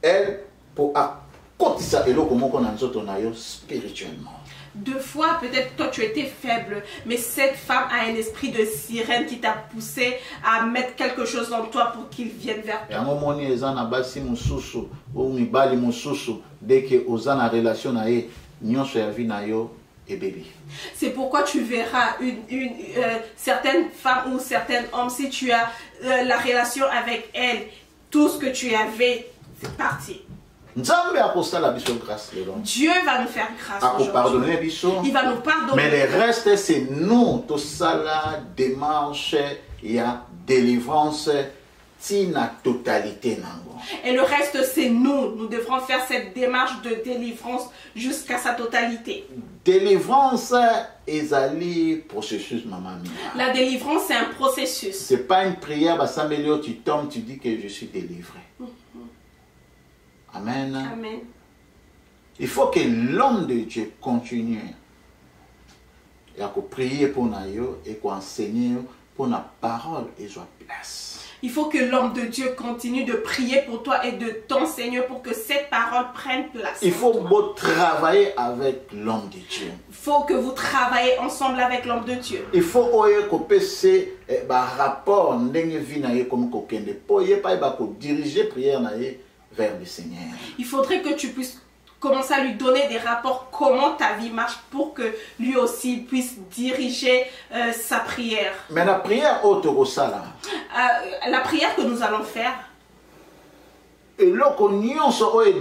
elle pour accomplir ça et comment spirituellement. Deux fois, peut-être toi tu étais faible, mais cette femme a un esprit de sirène qui t'a poussé à mettre quelque chose en toi pour qu'il vienne vers toi. Dès que Ozana relation c'est pourquoi tu verras certaines femmes ou certains hommes, si tu as la relation avec elle, tout ce que tu avais, c'est parti. Dieu va nous faire grâce aujourd'hui. Il va nous pardonner. Mais le reste, c'est nous. Tout ça, la démarche, il y a délivrance, tina totalité. Et le reste, c'est nous. Nous devrons faire cette démarche de délivrance jusqu'à sa totalité. Délivrance est un processus, maman. La délivrance, c'est un processus. Ce n'est pas une prière, bah, ça tu tombes, tu dis que je suis délivré. Amen. Amen. Il faut que l'homme de Dieu continue à prier pour nous et à enseigner pour la parole et sa place. Il faut que l'homme de Dieu continue de prier pour toi et de t'enseigner pour que cette parole prenne place. Il faut travailler avec l'homme de Dieu. Il faut que vous travaillez ensemble avec l'homme de Dieu. Il faut que ce rapport pour diriger prière vers le Seigneur. Il faudrait que tu puisses commencer à lui donner des rapports, comment ta vie marche, pour que lui aussi puisse diriger sa prière. Mais la prière la prière que nous allons faire, et lorsqu'on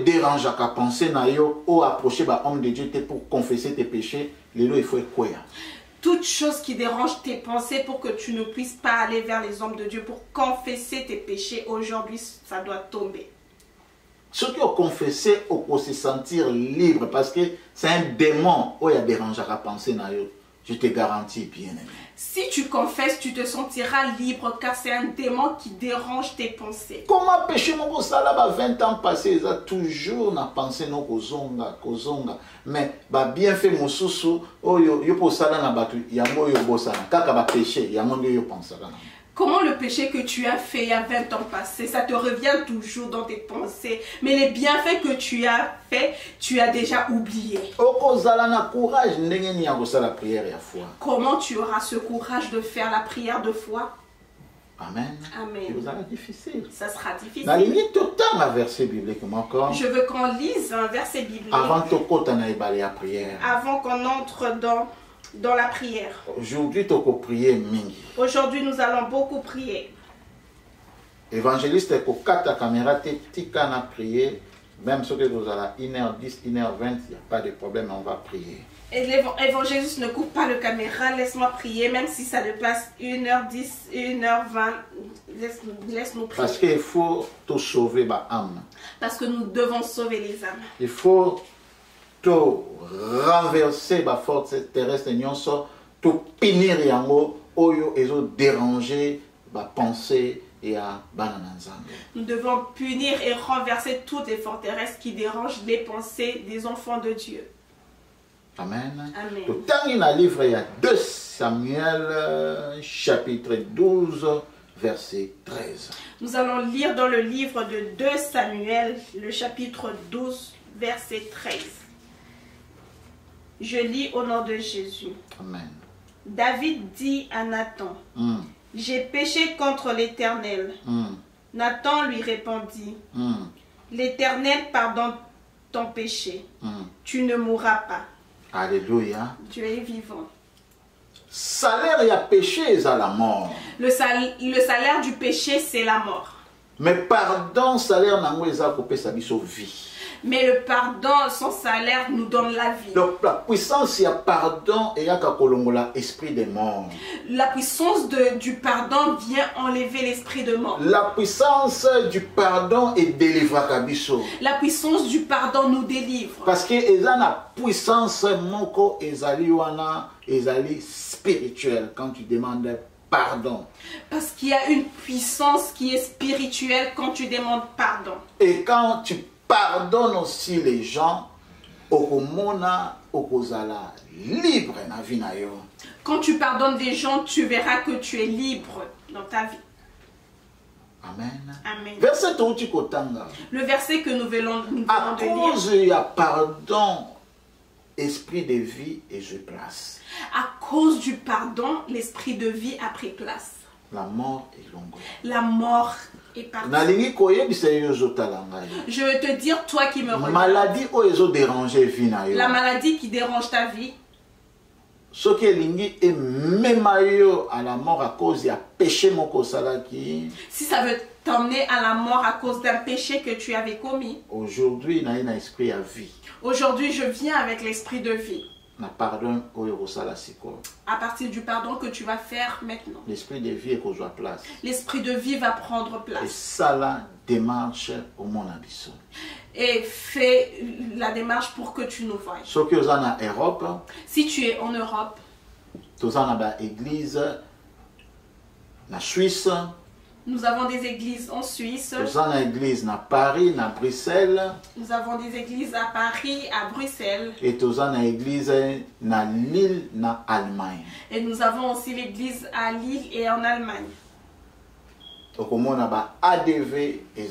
dérange à penser ou approcher l'homme de Dieu pour confesser tes péchés, il faut quoi? Toute chose qui dérange tes pensées pour que tu ne puisses pas aller vers les hommes de Dieu pour confesser tes péchés, aujourd'hui ça doit tomber. Ceux qui ont confessé, on peut se sentir libre parce que c'est un démon qui a dérangé à penser. Je te garantis, bien aimé. Si tu confesses, tu te sentiras libre car c'est un démon qui dérange tes pensées. Comment péché mon salaba 20 ans passés, ils ont toujours na pensé no kozonga. Mais bien fait mon sousou, yo po sala na batu, yango yo bosana. Kaka ba péché, yango yo pensala. Comment le péché que tu as fait il y a 20 ans passés, ça te revient toujours dans tes pensées. Mais les bienfaits que tu as fait, tu as déjà oublié. Comment tu auras ce courage de faire la prière de foi? Amen. Amen. Difficile. Ça sera difficile. Je veux qu'on lise un verset biblique avant qu'on entre dans la prière. Aujourd'hui, nous allons beaucoup prier. Évangéliste, même si vous avez 1h10, 1h20, il n'y a pas de problème, on va prier. Et l'évangéliste ne coupe pas la caméra, laisse-moi prier, même si ça dépasse 1h10, 1h20, laisse-nous prier. Parce qu'il faut tout sauver l'âme. Parce que nous devons sauver les âmes. Il faut tout renverser la force terrestre, tout punir yango, oyo et déranger la pensée et à banananzambe. Nous devons punir et renverser toutes les forteresses qui dérangent les pensées des enfants de Dieu. Amen. Amen. Tout temps, il y a un livre, il y a 2 Samuel, chapitre 12, verset 13. Nous allons lire dans le livre de 2 Samuel, le chapitre 12, verset 13. Je lis au nom de Jésus. Amen. David dit à Nathan, j'ai péché contre l'Éternel. Nathan lui répondit, l'Éternel pardonne ton péché. Tu ne mourras pas. Alléluia. Dieu est vivant. Salaire et péché est à la mort. Le salaire du péché, c'est la mort. Mais pardon, salaire n'a pas sa vie. Mais le pardon, son salaire, nous donne la vie. Donc la puissance, il y a pardon et il y a l'esprit des morts. La puissance du pardon vient enlever l'esprit de mort. La puissance du pardon est délivrée Kabiso. La puissance du pardon nous délivre. Parce que il y a la puissance moko ezali spirituelle quand tu demandes pardon. Parce qu'il y a une puissance qui est spirituelle quand tu demandes pardon. Et quand tu pardonnes aussi les gens, okomona okozala libre na vie na yo. Quand tu pardonnes des gens, tu verras que tu es libre dans ta vie. Amen. Amen. Verset touti kotanga. Le verset que nous venons de lire. À cause il y a pardon, esprit de vie et je place. À cause du pardon, l'esprit de vie a pris place. La mort est longue. La mort est partie. Je veux te dire, toi qui me regardes, maladie la maladie qui dérange ta vie, ce qui est lingi et même à la mort à cause d'un péché moko salaki. Si ça veut t'emmener à la mort à cause d'un péché que tu avais commis, aujourd'hui il y a un esprit à vie. Aujourd'hui je viens avec l'esprit de vie. Pardon, à partir du pardon que tu vas faire maintenant, l'esprit de vie est place. L'esprit de vie va prendre place. Et ça la démarche au monde abisso. Et fais la démarche pour que tu nous voies. Si tu es en Europe, tu as une église en Suisse. Nous avons des églises en Suisse. Nous avons une église à Paris, à Bruxelles. Nous avons des églises à Paris, à Bruxelles. Et nous avons une église à Lille, en Allemagne. Et nous avons aussi l'église à Lille et en Allemagne. Donc, on a ADV et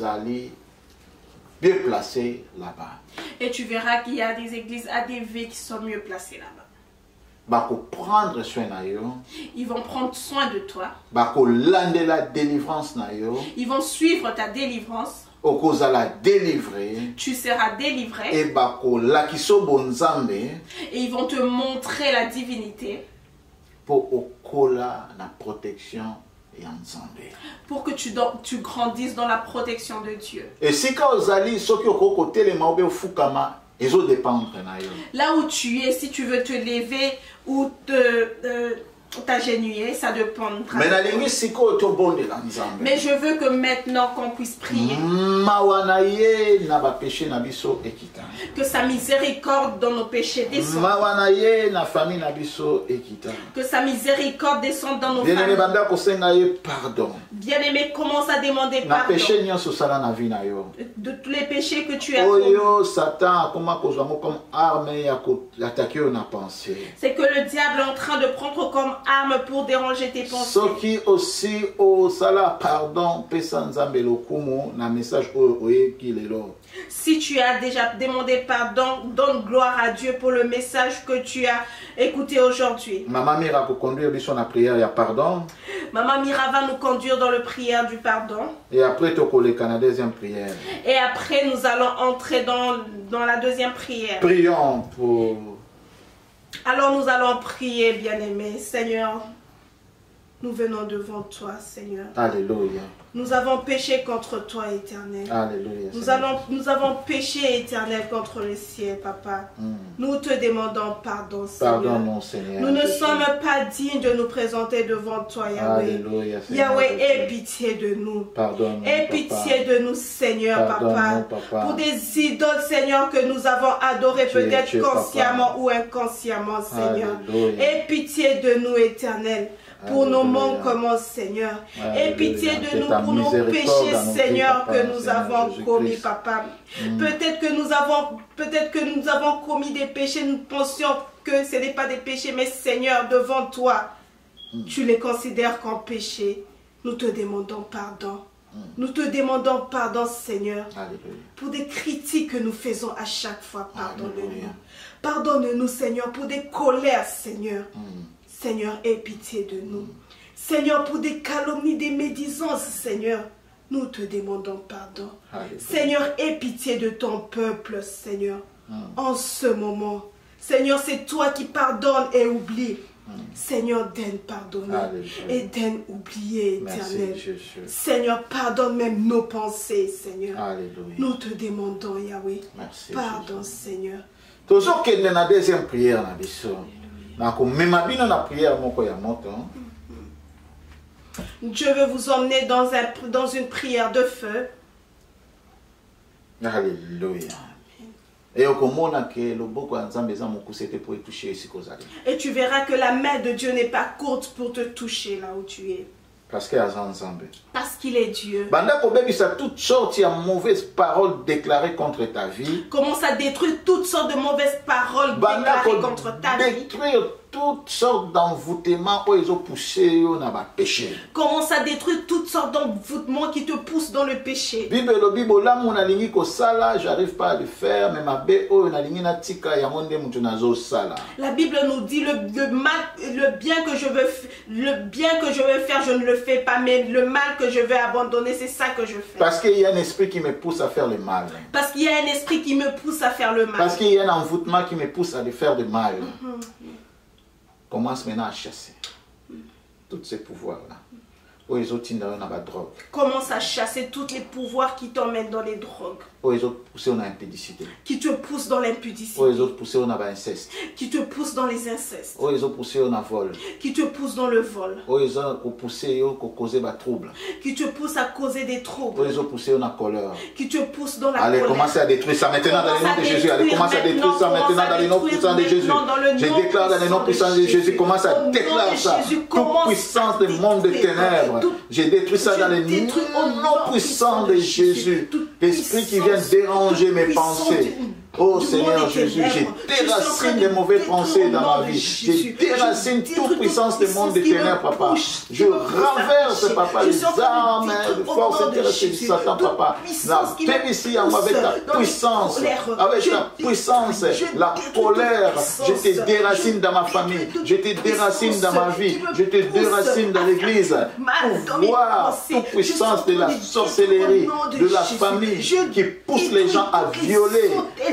bien placés là-bas. Et tu verras qu'il y a des églises ADV qui sont mieux placées là-bas. Prendre soin ils vont prendre soin de toi. La délivrance ils vont suivre ta délivrance. Tu seras délivré. Et ils vont te montrer la divinité. Pour la protection et ensemble. Pour que tu grandisses dans la protection de Dieu. Et si quand vous allez côté les mauvais fukama. Là où tu es, si tu veux te lever ou t'agenouiller, ça dépendra. Mais je veux que maintenant qu'on puisse prier. Que sa miséricorde dans nos péchés descende. Que sa miséricorde descende dans nos familles. Bien-aimé, commence à demander pardon. De tous les péchés que tu as commis. C'est que le diable est en train de prendre comme arme pour déranger tes pensées. Ce qui aussi au sala pardon pesa nzambe lokumu na message oye qui est là. Si tu as déjà demandé pardon, donne gloire à Dieu pour le message que tu as écouté aujourd'hui. Maman Mira pour conduire biso na prière ya pardon. Maman Mira va nous conduire dans le prière du pardon. Et après tu collectes la deuxième prière. Et après nous allons entrer dans la deuxième prière. Prions pour. Alors nous allons prier, bien-aimé. Seigneur, nous venons devant toi, Seigneur. Alléluia. Nous avons péché contre toi, Éternel. Alléluia. Nous avons péché, Éternel, contre le ciel, Papa. Nous te demandons pardon, Seigneur. Pardon, mon Seigneur. Nous ne sommes pas dignes de nous présenter devant toi, Yahweh. Alléluia, Seigneur. Yahweh, aie pitié de nous. Pardonne-nous, Aie pitié de nous, Seigneur, Papa. Papa. Pour des idoles, Seigneur, que nous avons adorées peut-être consciemment ou inconsciemment, Seigneur. Alléluia. Aie pitié de nous, Éternel. Pour nos manquements, Seigneur. Aie pitié de nous pour nos péchés, Seigneur, que nous avons commis, Papa. Peut-être que nous avons commis des péchés, nous pensions que ce n'est pas des péchés, mais Seigneur, devant toi, tu les considères comme péchés. Nous te demandons pardon. Nous te demandons pardon, Seigneur, pour des critiques que nous faisons à chaque fois. Pardonne-nous. Pardonne-nous, Seigneur, pour des colères, Seigneur. Seigneur, aie pitié de nous. Seigneur, pour des calomnies, des médisances, Seigneur, nous te demandons pardon. Seigneur, aie pitié de ton peuple, Seigneur, en ce moment. Seigneur, c'est toi qui pardonnes et oublies. Seigneur, daigne pardonner et daigne oublier, Éternel. Seigneur, pardonne même nos pensées, Seigneur. Alléluia. Nous te demandons, Yahweh. Merci, pardon, Seigneur. Toujours qu'il y a une deuxième prière, na prière moko ya moto. Dieu veut vous emmener dans une prière de feu. Alléluia. Et tu verras que la main de Dieu n'est pas courte pour te toucher là où tu es. Parce qu'il est Dieu. Toutes sortes de mauvaises paroles déclarées contre ta vie. Commence à détruire toutes sortes de mauvaises paroles déclarées contre ta vie. Détruire toutes sortes d'envoûtements où ils ont poussé dans le péché. Commence à détruire toutes sortes d'envoûtements qui te poussent dans le péché. J'arrive pas à le faire, mais la Bible nous dit le bien que je veux faire, je ne le fais pas, mais le mal que je veux abandonner, c'est ça que je fais. Parce qu'il y a un esprit qui me pousse à faire le mal. Parce qu'il y a un esprit qui me pousse à faire le mal. Parce qu'il y a un envoûtement qui me pousse à faire du mal. Commence maintenant à chasser tous ces pouvoirs-là. Commence à chasser tous les pouvoirs qui t'emmènent dans les drogues. Qui te poussent dans l'impudicité. Qui te poussent dans les incestes. Qui te poussent dans le vol. Qui te poussent à causer des troubles. Qui te poussent dans la colère. Allez, commencez à détruire ça maintenant dans le nom de Jésus. Allez, commencez à détruire ça maintenant dans le nom puissant de Jésus. Je déclare dans le nom puissant de Jésus. Commence à déclarer ça. Toute puissance du monde des ténèbres. Je détruis ça dans le nom puissant de Jésus. L'esprit qui vient déranger mes pensées. Oh Seigneur Jésus, je déracine les mauvaises pensées dans ma vie. Je déracine toute puissance du monde des ténèbres, Papa. Je renverse, Papa, les armes de force intéressées du Satan, Papa. La paix ici avec ta puissance, la colère. Je te déracine dans ma famille, je te déracine dans ma vie, je te déracine dans l'église. Pouvoir, toute puissance de la sorcellerie, de la famille qui pousse les gens à violer,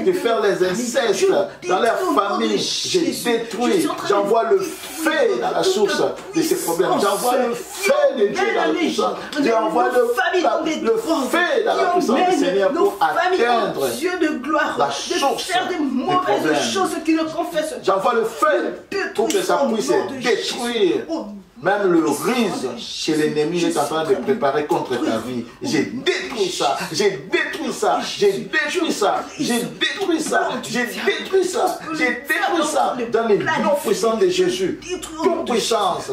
de faire les incestes dans leur famille. J'ai détruit, j'envoie le feu dans la source de ces problèmes. J'envoie le feu de Dieu dans la puissance. J'envoie le feu dans la puissance du Seigneur pour atteindre la source des problèmes. J'envoie le feu pour que ça puisse détruire. Même le ruse que l'ennemi est en train de préparer contre ta vie. J'ai détruit ça, j'ai détruit ça, j'ai détruit ça, j'ai détruit ça, j'ai détruit ça, j'ai détruit ça dans les noms puissants de Jésus. Toute puissance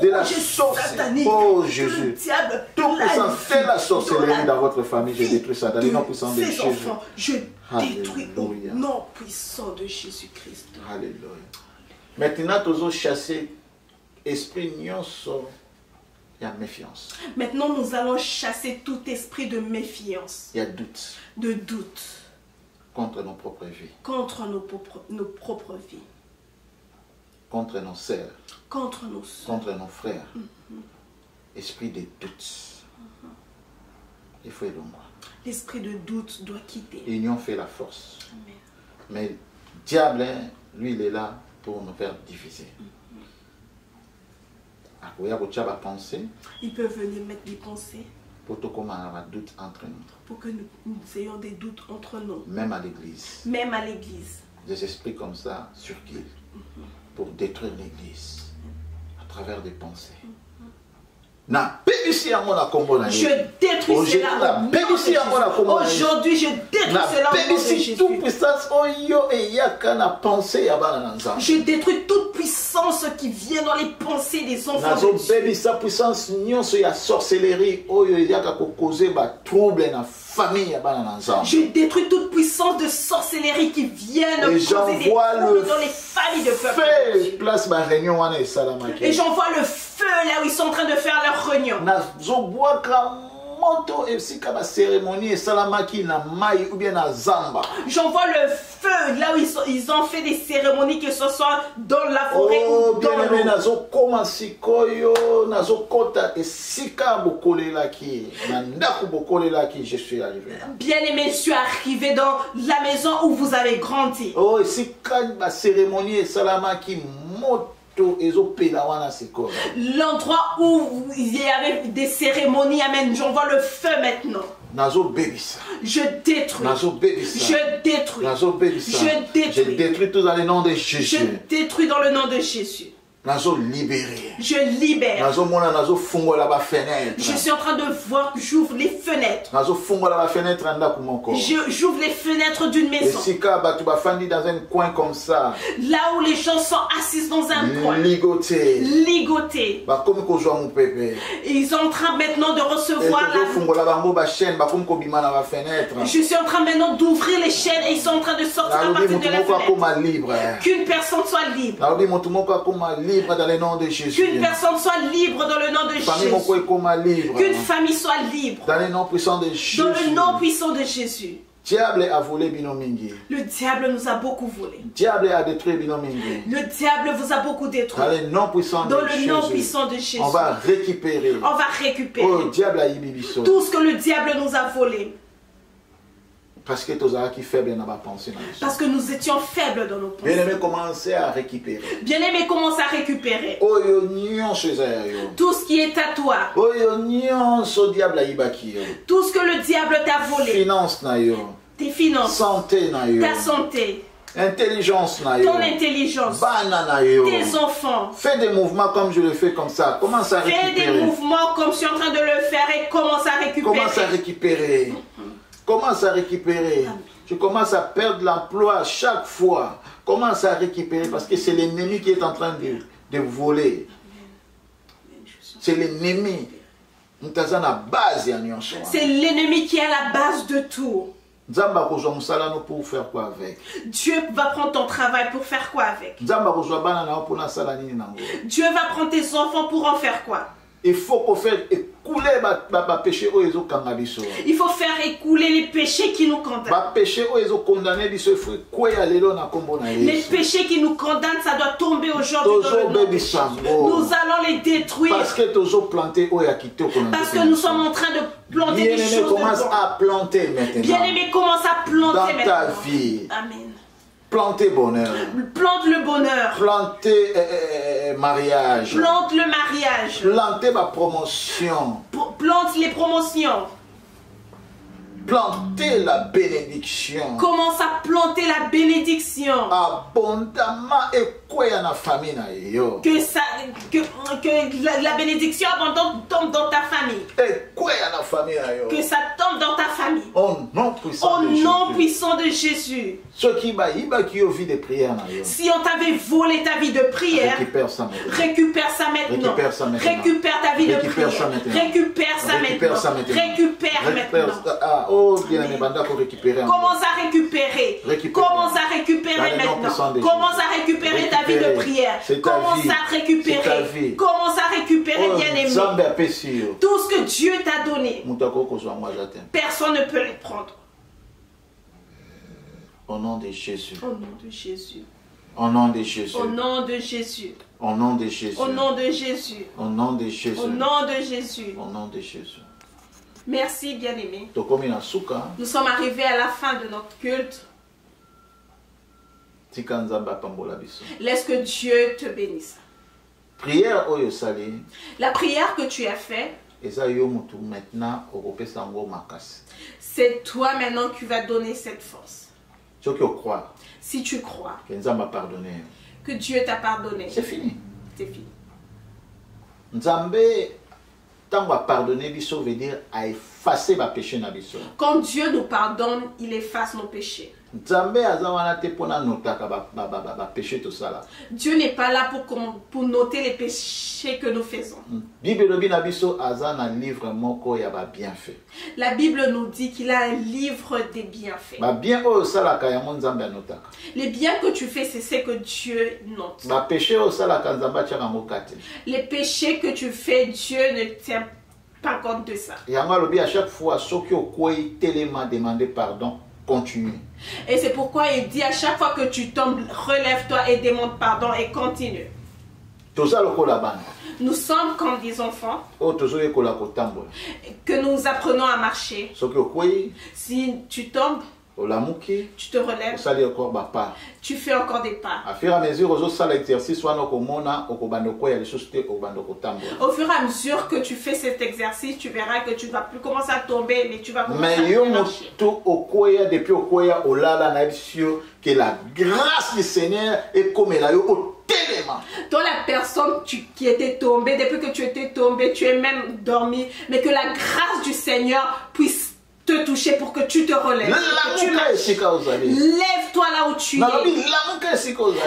de la sorcellerie, oh Jésus, toute puissance de la sorcellerie dans votre famille, j'ai détruit ça dans les noms puissants de Jésus. Je détruis au nom puissant de Jésus-Christ. Alléluia. Maintenant, tous chasser esprit nyonso ya méfiance. Maintenant, nous allons chasser tout esprit de méfiance, Il y a doute de doute contre nos propres vies, contre nos propres vies, contre nos sœurs, contre nos sœurs, contre nos frères. Esprit de doute. Il faut aider moi. L'esprit de doute doit quitter. L'union fait la force. Amen. Mais le diable, lui, il est là pour nous faire diviser. Il peut venir mettre des pensées pour que nous ayons des doutes entre nous. pour que nous ayons des doutes entre nous. Même à l'église. Même à l'église. Des esprits comme ça circulent pour détruire l'église à travers des pensées. Je détruis cela. Aujourd'hui, je détruis cela au nom de Jésus. Je détruis toute puissance qui vient dans les pensées des enfants de Dieu. Je détruis toute puissance de sorcellerie qui vient causer des troubles dans les familles de peuple. Et j'envoie le feu là où ils sont en train de faire leur réunion. J'envoie le feu là où ils ont fait des cérémonies, que ce soit dans la forêt ou dans l'eau. Bien-aimé, je suis arrivé dans la maison où vous avez grandi. L'endroit où il y avait des cérémonies, amen. J'envoie le feu maintenant. Je détruis. Je détruis. Je détruis. Je détruis tout dans le nom de Jésus. Je détruis dans le nom de Jésus. Je libère. Je suis en train de voir que j'ouvre les fenêtres. J'ouvre les fenêtres d'une maison. Dans un coin comme ça. Là où les gens sont assis dans un coin. Ligotés. Ils sont en train maintenant de recevoir Je suis en train maintenant d'ouvrir les chaînes et ils sont en train de sortir à partir de la fenêtre. Qu'une personne soit libre. Dans le nom de Jésus. Qu'une personne soit libre dans le nom de Jésus. Qu'une famille soit libre. Dans le nom puissant de Jésus. Dans le nom puissant de Jésus. Diable a volé Binomingi. Le diable nous a beaucoup volé. Diable a détruit Binomingi. Le diable vous a beaucoup détruit. Dans le nom puissant de Jésus. Dans le nom puissant de Jésus. On va récupérer. On va récupérer. Oh, diable a ibibiso. Tout ce que le diable nous a volé. Parce que nous étions faibles dans nos pensées. Bien-aimé, commencez à récupérer. Bien-aimé, commence à récupérer. Tout ce qui est à toi. Tout ce que le diable t'a volé. Tes finances. Santé. Ta santé. Intelligence. Ton intelligence. Tes enfants. Fais des mouvements comme je le fais comme ça. Commence à récupérer. Fais des mouvements comme je suis en train de le faire et commence à récupérer. Commence à récupérer. Commence à récupérer. Je commence à perdre l'emploi chaque fois. Commence à récupérer parce que c'est l'ennemi qui est en train de voler. C'est l'ennemi. C'est l'ennemi qui est à la base de tout. Pour faire quoi avec? Dieu va prendre ton travail pour faire quoi avec? Dieu va prendre tes enfants pour en faire quoi? Il faut faire écouler Il faut faire écouler les péchés qui nous condamnent. Les péchés qui nous condamnent, ça doit tomber aujourd'hui dans le nom de Jésus. Nous allons les détruire. Parce que nous sommes en train de planter des choses. Bien-aimé, commence à planter maintenant. Bien-aimé, commence à planter dans ta vie. Amen. Plantez bonheur. Plante le bonheur. Plantez mariage. Plante le mariage. Plantez ma promotion. Plante les promotions. Plantez la bénédiction. Commence à planter la bénédiction. Abondamment et quoi dans la famille. Que la bénédiction abondante tombe dans ta famille. Et quoi dans la famille. Que ça tombe dans ta famille. Au nom puissant de Jésus. Si on t'avait volé ta vie de prière, récupère ça maintenant. Récupère ta vie de prière. Récupère ça maintenant. Récupère maintenant. Commence à récupérer. Commence à récupérer maintenant. Commence à récupérer ta ta vie de prière. Commence à récupérer. Commence à récupérer, bien-aimé. Tout ce que Dieu t'a donné, personne ne peut les prendre. Au nom de Jésus. Au nom de Jésus. Au nom de Jésus. Au nom de Jésus. Au nom de Jésus. Au nom de Jésus. Au nom de Jésus. Au nom de Jésus. Au nom de Jésus. Merci, bien-aimé. Nous sommes arrivés à la fin de notre culte. Laisse que Dieu te bénisse. La prière que tu as faite, c'est toi maintenant qui vas donner cette force. Si tu crois que Dieu t'a pardonné, c'est fini. C'est fini. Quand Dieu nous pardonne, il efface nos péchés. Dieu n'est pas là pour noter les péchés que nous faisons. La Bible nous dit qu'il a un livre des bienfaits. Les biens que tu fais, c'est ce que Dieu note. Les péchés que tu fais, Dieu ne tient pas compte de ça. À chaque fois, ceux qui ont demandé pardon, continue. Et c'est pourquoi il dit à chaque fois que tu tombes, relève-toi et demande pardon et continue. Nous sommes comme des enfants que nous apprenons à marcher. Si tu tombes, tu te relèves, tu fais encore des pas. Au fur et à mesure que tu fais cet exercice, tu verras que tu ne vas plus commencer à tomber, mais tu vas commencer à marcher. Que la grâce du Seigneur est comme elle a eu au télément. Toi, la personne qui était tombée, depuis que tu étais tombé, tu es même dormi, mais que la grâce du Seigneur puisse te toucher pour que tu te relèves. Lève-toi là où tu es.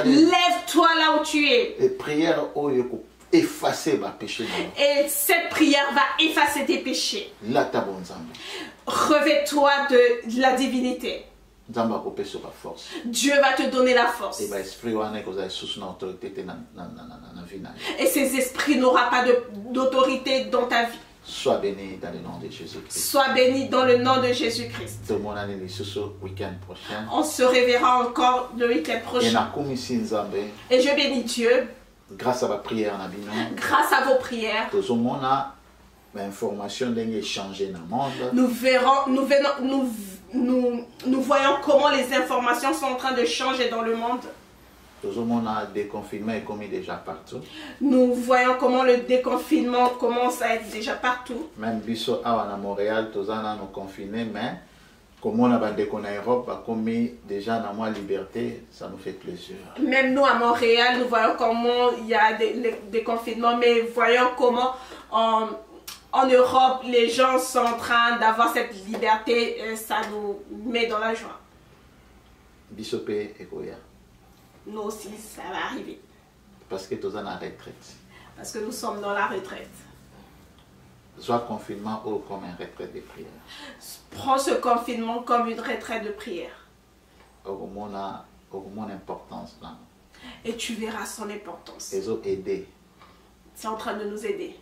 Lève-toi là où tu es. Et prière effacer ma péché. Et cette prière va effacer tes péchés. Revêt-toi de la divinité. Dieu va te donner la force. Et ces esprits n'auront pas d'autorité dans ta vie. Sois béni dans le nom de Jésus-Christ. Sois béni dans le nom de Jésus-Christ. On se reverra encore le week-end prochain. Et je bénis Dieu. Grâce à ma prière, grâce à vos prières, nous voyons comment les informations sont en train de changer dans le monde. Nous voyons comment le déconfinement commence à être déjà partout. Même à Montréal, nous sommes confinés, mais comme on a déjà dans la liberté, ça nous fait plaisir. Même nous à Montréal, nous voyons comment il y a des confinements, mais voyons comment en Europe, les gens sont en train d'avoir cette liberté, ça nous met dans la joie. Nous aussi, ça va arriver. Parce que nous sommes en retraite. Parce que nous sommes dans la retraite. Soit confinement ou comme une retraite de prière. Prends ce confinement comme une retraite de prière. Et tu verras son importance. C'est en train de nous aider.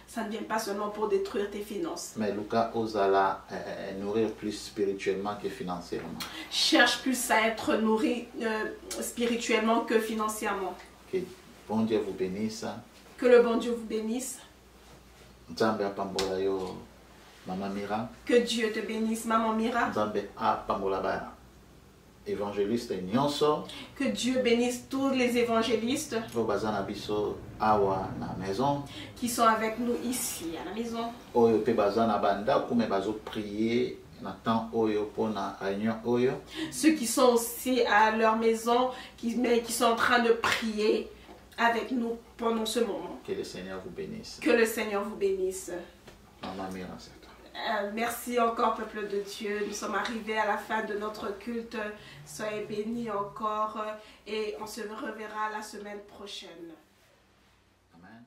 Ça ne vient pas seulement pour détruire tes finances. Mais Lucas osala nourrir plus spirituellement que financièrement. Cherche plus à être nourri spirituellement que financièrement. Que bon Dieu vous bénisse. Que le bon Dieu vous bénisse. Maman Mira. Que Dieu te bénisse, Maman Mira. Évangéliste. Que Dieu bénisse tous les évangélistes qui sont avec nous ici à la maison. Ceux qui sont aussi à leur maison, mais qui sont en train de prier avec nous pendant ce moment. Que le Seigneur vous bénisse. Que le Seigneur vous bénisse. Maman Mira, c'est toi. Merci encore, peuple de Dieu. Nous sommes arrivés à la fin de notre culte. Soyez bénis encore et on se reverra la semaine prochaine. Amen.